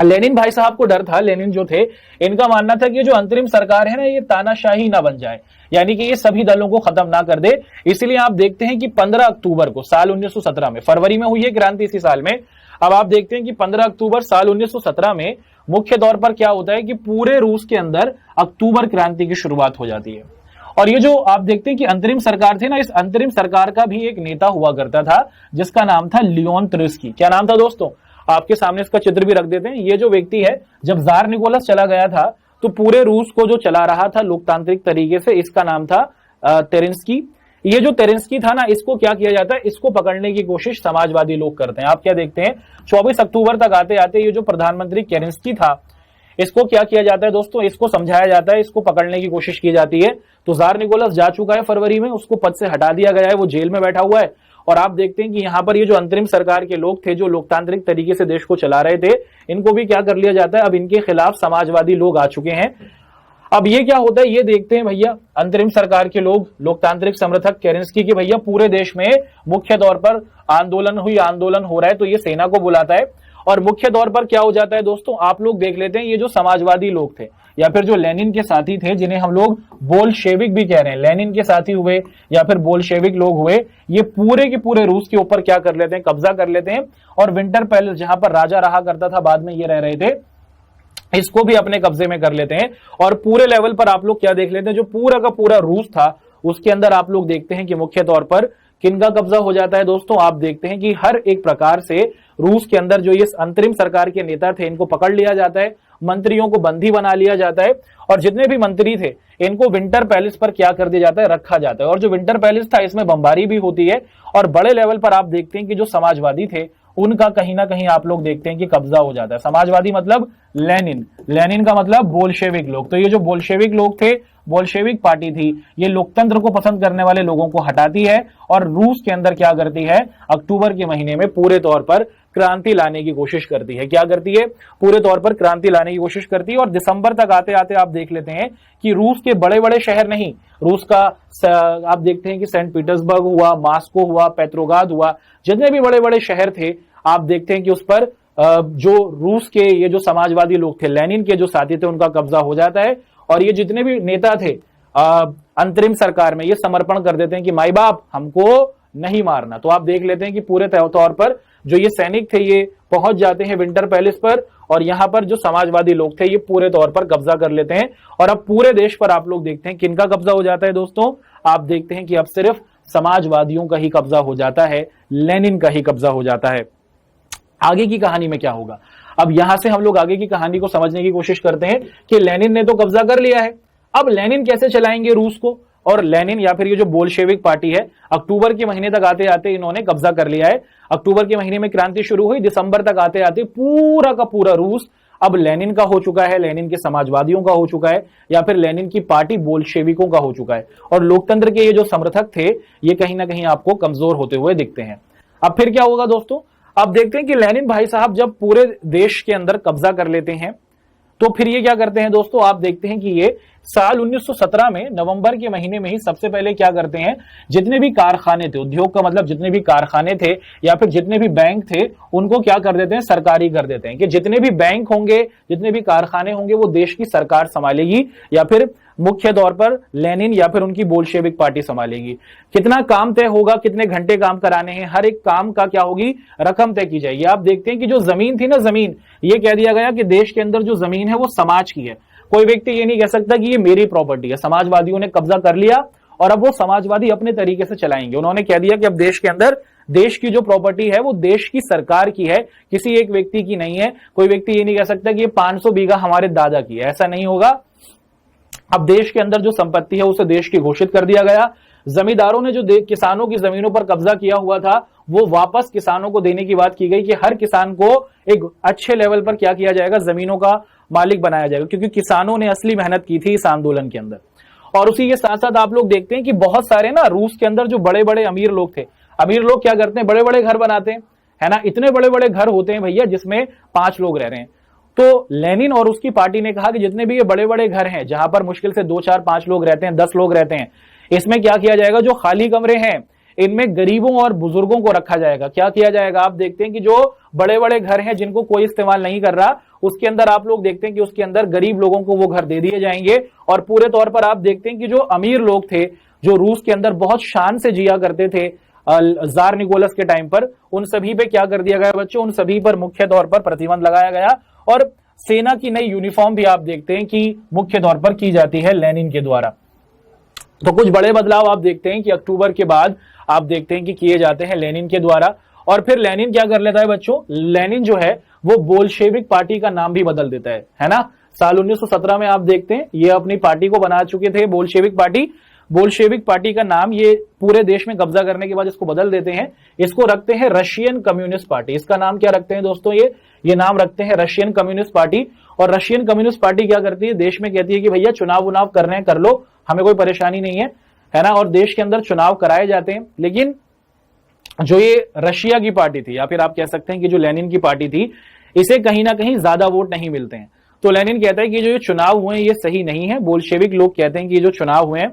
लेनिन भाई साहब को डर था, लेनिन जो थे, इनका मानना था कि जो अंतरिम सरकार है ना, ये तानाशाही ना बन जाए, यानी कि ये सभी दलों को खत्म ना कर दे। इसलिए आप देखते हैं कि 15 अक्टूबर को साल 1917 में, फरवरी में हुई है क्रांति इसी साल में, अब आप देखते हैं कि 15 अक्टूबर साल 1917 में मुख्य तौर पर क्या होता है कि पूरे रूस के अंदर अक्टूबर क्रांति की शुरुआत हो जाती है। और ये जो आप देखते हैं कि अंतरिम सरकार थी ना, इस अंतरिम सरकार का भी एक नेता हुआ करता था जिसका नाम था लियोन त्रोत्स्की। क्या नाम था दोस्तों, आपके सामने इसका चित्र भी रख देते हैं। ये जो व्यक्ति है, जब जार निकोलस चला गया था तो पूरे रूस को जो चला रहा था लोकतांत्रिक तरीके से, इसका नाम था तेरेंस्की। ये जो तेरेंस्की था ना, इसको क्या किया जाता है, इसको पकड़ने की कोशिश समाजवादी लोग करते हैं। आप क्या देखते हैं 24 अक्टूबर तक आते आते ये जो प्रधानमंत्री केरेंस्की था, इसको क्या किया जाता है दोस्तों, इसको समझाया जाता है, इसको पकड़ने की कोशिश की जाती है। तो जार निकोलस जा चुका है फरवरी में, उसको पद से हटा दिया गया है, वो जेल में बैठा हुआ है। और आप देखते हैं कि यहाँ पर ये जो अंतरिम सरकार के लोग थे, जो लोकतांत्रिक तरीके से देश को चला रहे थे, इनको भी क्या कर लिया जाता है, अब इनके खिलाफ समाजवादी लोग आ चुके हैं। अब ये क्या होता है, ये देखते हैं भैया अंतरिम सरकार के लोग, लोकतांत्रिक समर्थक केरेंस्की के, भैया पूरे देश में मुख्य तौर पर आंदोलन हो रहा है, तो ये सेना को बुलाता है। और मुख्य तौर पर क्या हो जाता है दोस्तों, आप लोग देख लेते हैं, ये जो समाजवादी लोग थे या फिर जो लेनिन के साथी थे, जिन्हें हम लोग बोल्शेविक भी कह रहे हैं, लेनिन के साथी हुए या फिर बोल्शेविक लोग हुए, ये पूरे के पूरे रूस के ऊपर क्या कर लेते हैं, कब्जा कर लेते हैं। और विंटर पैलेस जहां पर राजा रहा करता था, बाद में ये रह रहे थे, इसको भी अपने कब्जे में कर लेते हैं। और पूरे लेवल पर आप लोग क्या देख लेते हैं, जो पूरा का पूरा रूस था, उसके अंदर आप लोग देखते हैं कि मुख्य तौर पर किनका कब्जा हो जाता है दोस्तों। आप देखते हैं कि हर एक प्रकार से रूस के अंदर जो ये अंतरिम सरकार के नेता थे, इनको पकड़ लिया जाता है, मंत्रियों को बंदी बना लिया जाता है, और जितने भी मंत्री थे इनको विंटर पैलेस पर क्या कर दिया जाता है, रखा जाता है। और जो विंटर पैलेस था, इसमें बमबारी भी होती है। और बड़े लेवल पर आप देखते हैं कि जो समाजवादी थे, उनका कहीं ना कहीं आप लोग देखते हैं कि कब्जा हो जाता है। समाजवादी मतलब लेनिन, लेनिन का मतलब बोल्शेविक लोग। तो ये जो बोल्शेविक लोग थे, बोल्शेविक पार्टी थी, ये लोकतंत्र को पसंद करने वाले लोगों को हटाती है और रूस के अंदर क्या करती है, अक्टूबर के महीने में पूरे तौर पर क्रांति लाने की कोशिश करती है। क्या करती है, पूरे तौर पर क्रांति लाने की कोशिश करती है। और दिसंबर तक आते आते आप देख लेते हैं कि रूस के बड़े बड़े शहर नहीं, रूस का आप देखते हैं कि सेंट पीटर्सबर्ग हुआ, मास्को हुआ, पेट्रोग्राद हुआ, जितने भी बड़े बड़े शहर थे, आप देखते हैं कि उस पर जो रूस के ये जो समाजवादी लोग थे, लेनिन के जो साथी थे, उनका कब्जा हो जाता है। और ये जितने भी नेता थे अंतरिम सरकार में, ये समर्पण कर देते हैं कि माई बाप हमको नहीं मारना। तो आप देख लेते हैं कि पूरे तौर पर जो ये सैनिक थे, ये पहुंच जाते हैं विंटर पैलेस पर, और यहां पर जो समाजवादी लोग थे, ये पूरे तौर पर कब्जा कर लेते हैं। और अब पूरे देश पर आप लोग देखते हैं किनका कब्जा हो जाता है दोस्तों, आप देखते हैं कि अब सिर्फ समाजवादियों का ही कब्जा हो जाता है, लेनिन का ही कब्जा हो जाता है। आगे की कहानी में क्या होगा, अब यहां से हम लोग आगे की कहानी को समझने की कोशिश करते हैं कि लेनिन ने तो कब्जा कर लिया है, अब लेनिन कैसे चलाएंगे रूस को। और लेनिन या फिर ये जो बोल्शेविक पार्टी है, अक्टूबर के महीने तक आते आते इन्होंने कब्जा कर लिया है। अक्टूबर के महीने में क्रांति शुरू हुई, दिसंबर तक आते आते पूरा का पूरा रूस अब लेनिन का हो चुका है, लेनिन के समाजवादियों का हो चुका है, या फिर लेनिन की पार्टी बोल्शेविकों का हो चुका है। और लोकतंत्र के ये जो समर्थक थे, ये कहीं ना कहीं आपको कमजोर होते हुए दिखते हैं। अब फिर क्या होगा दोस्तों, अब देखते हैं कि लेनिन भाई साहब जब पूरे देश के अंदर कब्जा कर लेते हैं, तो फिर ये क्या करते हैं दोस्तों, आप देखते हैं कि ये साल 1917 में नवंबर के महीने में ही सबसे पहले क्या करते हैं, जितने भी कारखाने थे, उद्योग का मतलब जितने भी कारखाने थे या फिर जितने भी बैंक थे, उनको क्या कर देते हैं, सरकारी कर देते हैं। कि जितने भी बैंक होंगे, जितने भी कारखाने होंगे, वो देश की सरकार संभालेगी, या फिर मुख्य तौर पर लेनिन या फिर उनकी बोल्शेविक पार्टी संभालेगी। कितना काम तय होगा, कितने घंटे काम कराने हैं, हर एक काम का क्या होगी, रकम तय की जाएगी। आप देखते हैं कि जो जमीन थी ना, जमीन, ये कह दिया गया कि देश के अंदर जो जमीन है वो समाज की है, कोई व्यक्ति ये नहीं कह सकता कि ये मेरी प्रॉपर्टी है। समाजवादियों ने कब्जा कर लिया और अब वो समाजवादी अपने तरीके से चलाएंगे। उन्होंने कह दिया कि अब देश के अंदर देश की जो प्रॉपर्टी है वो देश की सरकार की है, किसी एक व्यक्ति की नहीं है। कोई व्यक्ति ये नहीं कह सकता कि ये 500 बीघा हमारे दादा की है, ऐसा नहीं होगा। अब देश के अंदर जो संपत्ति है उसे देश की घोषित कर दिया गया। जमींदारों ने जो किसानों की जमीनों पर कब्जा किया हुआ था, वो वापस किसानों को देने की बात की गई कि हर किसान को एक अच्छे लेवल पर क्या किया जाएगा, जमीनों का मालिक बनाया जाएगा, क्योंकि किसानों ने असली मेहनत की थी इस आंदोलन के अंदर। और उसी के साथ साथ आप लोग देखते हैं कि बहुत सारे ना रूस के अंदर जो बड़े बड़े अमीर लोग थे, अमीर लोग क्या करते हैं, बड़े बड़े घर बनाते हैं, है ना। इतने बड़े बड़े घर होते हैं भैया जिसमें 5 लोग रह रहे हैं। तो लेनिन और उसकी पार्टी ने कहा कि जितने भी ये बड़े बड़े घर हैं, जहां पर मुश्किल से 2, 4, 5 लोग रहते हैं, 10 लोग रहते हैं, इसमें क्या किया जाएगा, जो खाली कमरे हैं इनमें गरीबों और बुजुर्गों को रखा जाएगा। क्या किया जाएगा, आप देखते हैं कि जो बड़े बड़े घर हैं जिनको कोई इस्तेमाल नहीं कर रहा, उसके अंदर आप लोग देखते हैं कि उसके अंदर गरीब लोगों को वो घर दे दिए जाएंगे। और पूरे तौर पर आप देखते हैं कि जो अमीर लोग थे, जो रूस के अंदर बहुत शान से जिया करते थे जार निकोलस के टाइम पर, उन सभी पे क्या कर दिया गया बच्चों, उन सभी पर मुख्य तौर पर प्रतिबंध लगाया गया। और सेना की नई यूनिफॉर्म भी आप देखते हैं कि मुख्य तौर पर की जाती है लेनिन के द्वारा। तो कुछ बड़े बदलाव आप देखते हैं कि अक्टूबर के बाद आप देखते हैं कि किए जाते हैं लेनिन के द्वारा। और फिर लेनिन क्या कर लेता है बच्चों, लेनिन जो है वो बोल्शेविक पार्टी का नाम भी बदल देता है ना। साल 1917 में आप देखते हैं ये अपनी पार्टी को बना चुके थे, बोल्शेविक पार्टी। बोल्शेविक पार्टी का नाम ये पूरे देश में कब्जा करने के बाद इसको बदल देते हैं, इसको रखते हैं रशियन कम्युनिस्ट पार्टी। इसका नाम क्या रखते हैं दोस्तों, ये नाम रखते हैं रशियन कम्युनिस्ट पार्टी। और रशियन कम्युनिस्ट पार्टी क्या करती है, देश में कहती है कि भैया चुनाव उनाव कर रहे हैं कर लो, हमें कोई परेशानी नहीं है ना। और देश के अंदर चुनाव कराए जाते हैं। लेकिन जो ये रशिया की पार्टी थी, या फिर आप कह सकते हैं कि जो लेनिन की पार्टी थी, इसे कहीं ना कहीं ज्यादा वोट नहीं मिलते हैं। तो लेनिन कहता है कि जो ये चुनाव हुए हैं ये सही नहीं है। बोल्शेविक लोग कहते हैं कि जो चुनाव हुए हैं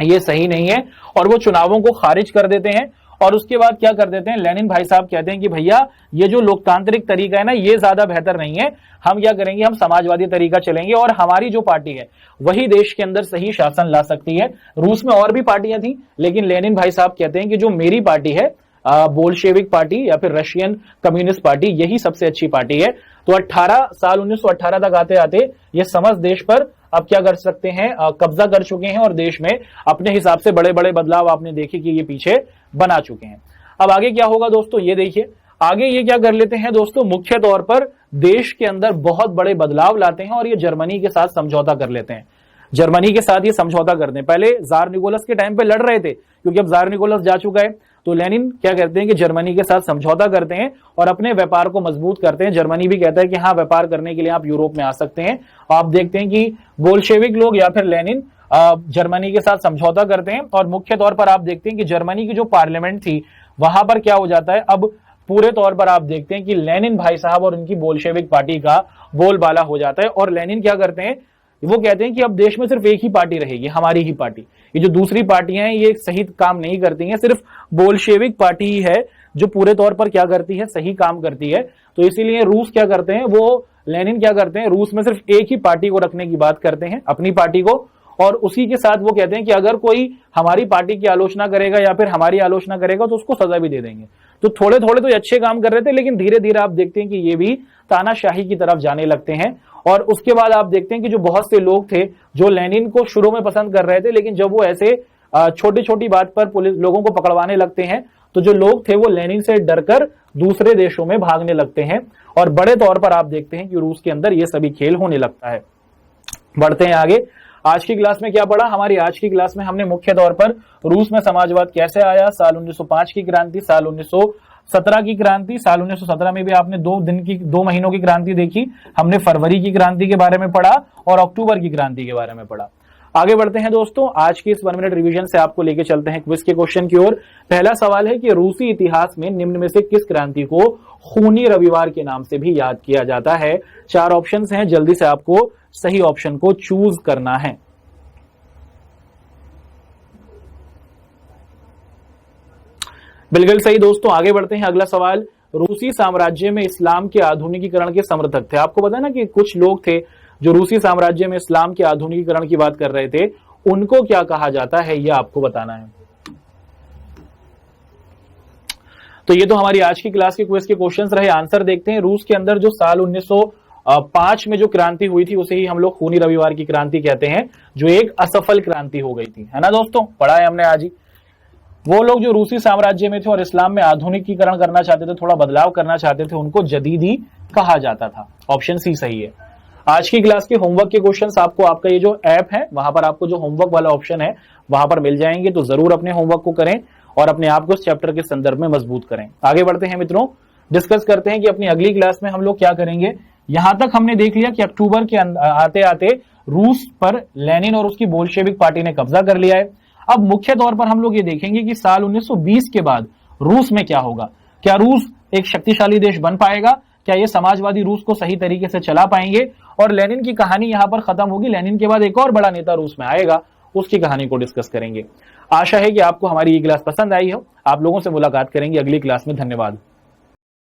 ये सही नहीं है, और वो चुनावों को खारिज कर देते हैं। और उसके बाद क्या कर देते हैं, लेनिन भाई साहब कहते हैं कि भैया ये जो लोकतांत्रिक तरीका है ना, ये ज्यादा बेहतर नहीं है, हम क्या करेंगे, हम समाजवादी तरीका चलेंगे और हमारी जो पार्टी है वही देश के अंदर सही शासन ला सकती है। रूस में और भी पार्टियां थी, लेकिन लेनिन भाई साहब कहते हैं कि जो मेरी पार्टी है बोल्शेविक पार्टी या फिर रशियन कम्युनिस्ट पार्टी, यही सबसे अच्छी पार्टी है। तो 1918 तक आते आते ये समस्त देश पर अब क्या कर सकते हैं, कब्जा कर चुके हैं, और देश में अपने हिसाब से बड़े बड़े बदलाव आपने देखे कि ये पीछे बना चुके हैं। अब आगे क्या होगा दोस्तों, ये देखिए आगे ये क्या कर लेते हैं दोस्तों, मुख्य तौर पर देश के अंदर बहुत बड़े बदलाव लाते हैं और ये जर्मनी के साथ समझौता कर लेते हैं। जर्मनी के साथ ये समझौता करते हैं। पहले जार निकोलस के टाइम पे लड़ रहे थे, क्योंकि अब जार निकोलस जा चुका है। तो लेनिन क्या करते हैं कि जर्मनी के साथ समझौता करते हैं और अपने व्यापार को मजबूत करते हैं। जर्मनी भी कहता है कि हाँ, व्यापार करने के लिए आप यूरोप में आ सकते हैं। आप देखते हैं कि बोल्शेविक लोग या फिर लेनिन जर्मनी के साथ समझौता करते हैं। और मुख्य तौर पर आप देखते हैं कि जर्मनी की जो पार्लियामेंट थी वहां पर क्या हो जाता है, अब पूरे तौर पर आप देखते हैं कि लेनिन भाई साहब और उनकी बोल्शेविक पार्टी का बोलबाला हो जाता है। और लेनिन क्या करते हैं, वो कहते हैं कि अब देश में सिर्फ एक ही पार्टी रहेगी, हमारी ही पार्टी। ये जो दूसरी पार्टियां हैं ये सही काम नहीं करती हैं, सिर्फ बोल्शेविक पार्टी ही है जो पूरे तौर पर क्या करती है, सही काम करती है। तो इसीलिए रूस क्या करते हैं, वो लेनिन क्या करते हैं, रूस में सिर्फ एक ही पार्टी को रखने की बात करते हैं, अपनी पार्टी को। और उसी के साथ वो कहते हैं कि अगर कोई हमारी पार्टी की आलोचना करेगा या फिर हमारी आलोचना करेगा तो उसको सजा भी दे देंगे। तो थोड़े थोड़े तो अच्छे काम कर रहे थे, लेकिन धीरे धीरे आप देखते हैं कि ये भी तानाशाही की तरफ जाने लगते हैं। और उसके बाद आप देखते हैं कि जो बहुत से लोग थे जो लेनिन को शुरू में पसंद कर रहे थे, लेकिन जब वो ऐसे छोटी छोटी बात पर पुलिस लोगों को पकड़वाने लगते हैं, तो जो लोग थे वो लेनिन से डरकर दूसरे देशों में भागने लगते हैं। और बड़े तौर पर आप देखते हैं कि रूस के अंदर ये सभी खेल होने लगता है। बढ़ते हैं आगे। आज की क्लास में क्या पढ़ा, हमारी आज की क्लास में हमने मुख्य तौर पर रूस में समाजवाद कैसे आया, साल 1905 की क्रांति, साल 1917 की क्रांति। साल 1917 में भी आपने 2 महीनों की क्रांति देखी। हमने फरवरी की क्रांति के बारे में पढ़ा और अक्टूबर की क्रांति के बारे में पढ़ा। आगे बढ़ते हैं दोस्तों, आज की इस 1 मिनट रिवीजन से आपको लेके चलते हैं क्विज के क्वेश्चन की ओर। पहला सवाल है कि रूसी इतिहास में निम्न में से किस क्रांति को खूनी रविवार के नाम से भी याद किया जाता है। 4 ऑप्शंस हैं, जल्दी से आपको सही ऑप्शन को चूज करना है। बिल्कुल सही दोस्तों। आगे बढ़ते हैं, अगला सवाल, रूसी साम्राज्य में इस्लाम के आधुनिकीकरण के समर्थक थे। आपको पता है ना कि कुछ लोग थे जो रूसी साम्राज्य में इस्लाम के आधुनिकीकरण की बात कर रहे थे, उनको क्या कहा जाता है, यह आपको बताना है। तो ये तो हमारी आज की क्लास के क्विज के क्वेश्चंस रहे। आंसर देखते हैं। रूस के अंदर जो साल 1905 में जो क्रांति हुई थी उसे ही हम लोग खूनी रविवार की क्रांति कहते हैं, जो एक असफल क्रांति हो गई थी, है ना दोस्तों, पढ़ा है हमने आज ही। वो लोग जो रूसी साम्राज्य में थे और इस्लाम में आधुनिकीकरण करना चाहते थे, थोड़ा बदलाव करना चाहते थे, उनको जदीदी कहा जाता था। ऑप्शन सी सही है। आज की क्लास के होमवर्क के क्वेश्चंस आपको आपका ये जो ऐप है वहां पर आपको जो होमवर्क वाला ऑप्शन है वहां पर मिल जाएंगे। तो जरूर अपने होमवर्क को करें और अपने आप को इस चैप्टर के संदर्भ में मजबूत करें। आगे बढ़ते हैं मित्रों, डिस्कस करते हैं कि अपनी अगली क्लास में हम लोग क्या करेंगे। यहां तक हमने देख लिया कि अक्टूबर के आते आते रूस पर लेनिन और उसकी बोल्शेविक पार्टी ने कब्जा कर लिया है। अब मुख्य तौर पर हम लोग ये देखेंगे कि साल 1920 के बाद रूस में क्या होगा। क्या रूस एक शक्तिशाली देश बन पाएगा, क्या ये समाजवादी रूस को सही तरीके से चला पाएंगे। और लेनिन की कहानी यहां पर खत्म होगी, लेनिन के बाद एक और बड़ा नेता रूस में आएगा, उसकी कहानी को डिस्कस करेंगे। आशा है कि आपको हमारी ये क्लास पसंद आई हो। आप लोगों से मुलाकात करेंगे अगली क्लास में। धन्यवाद।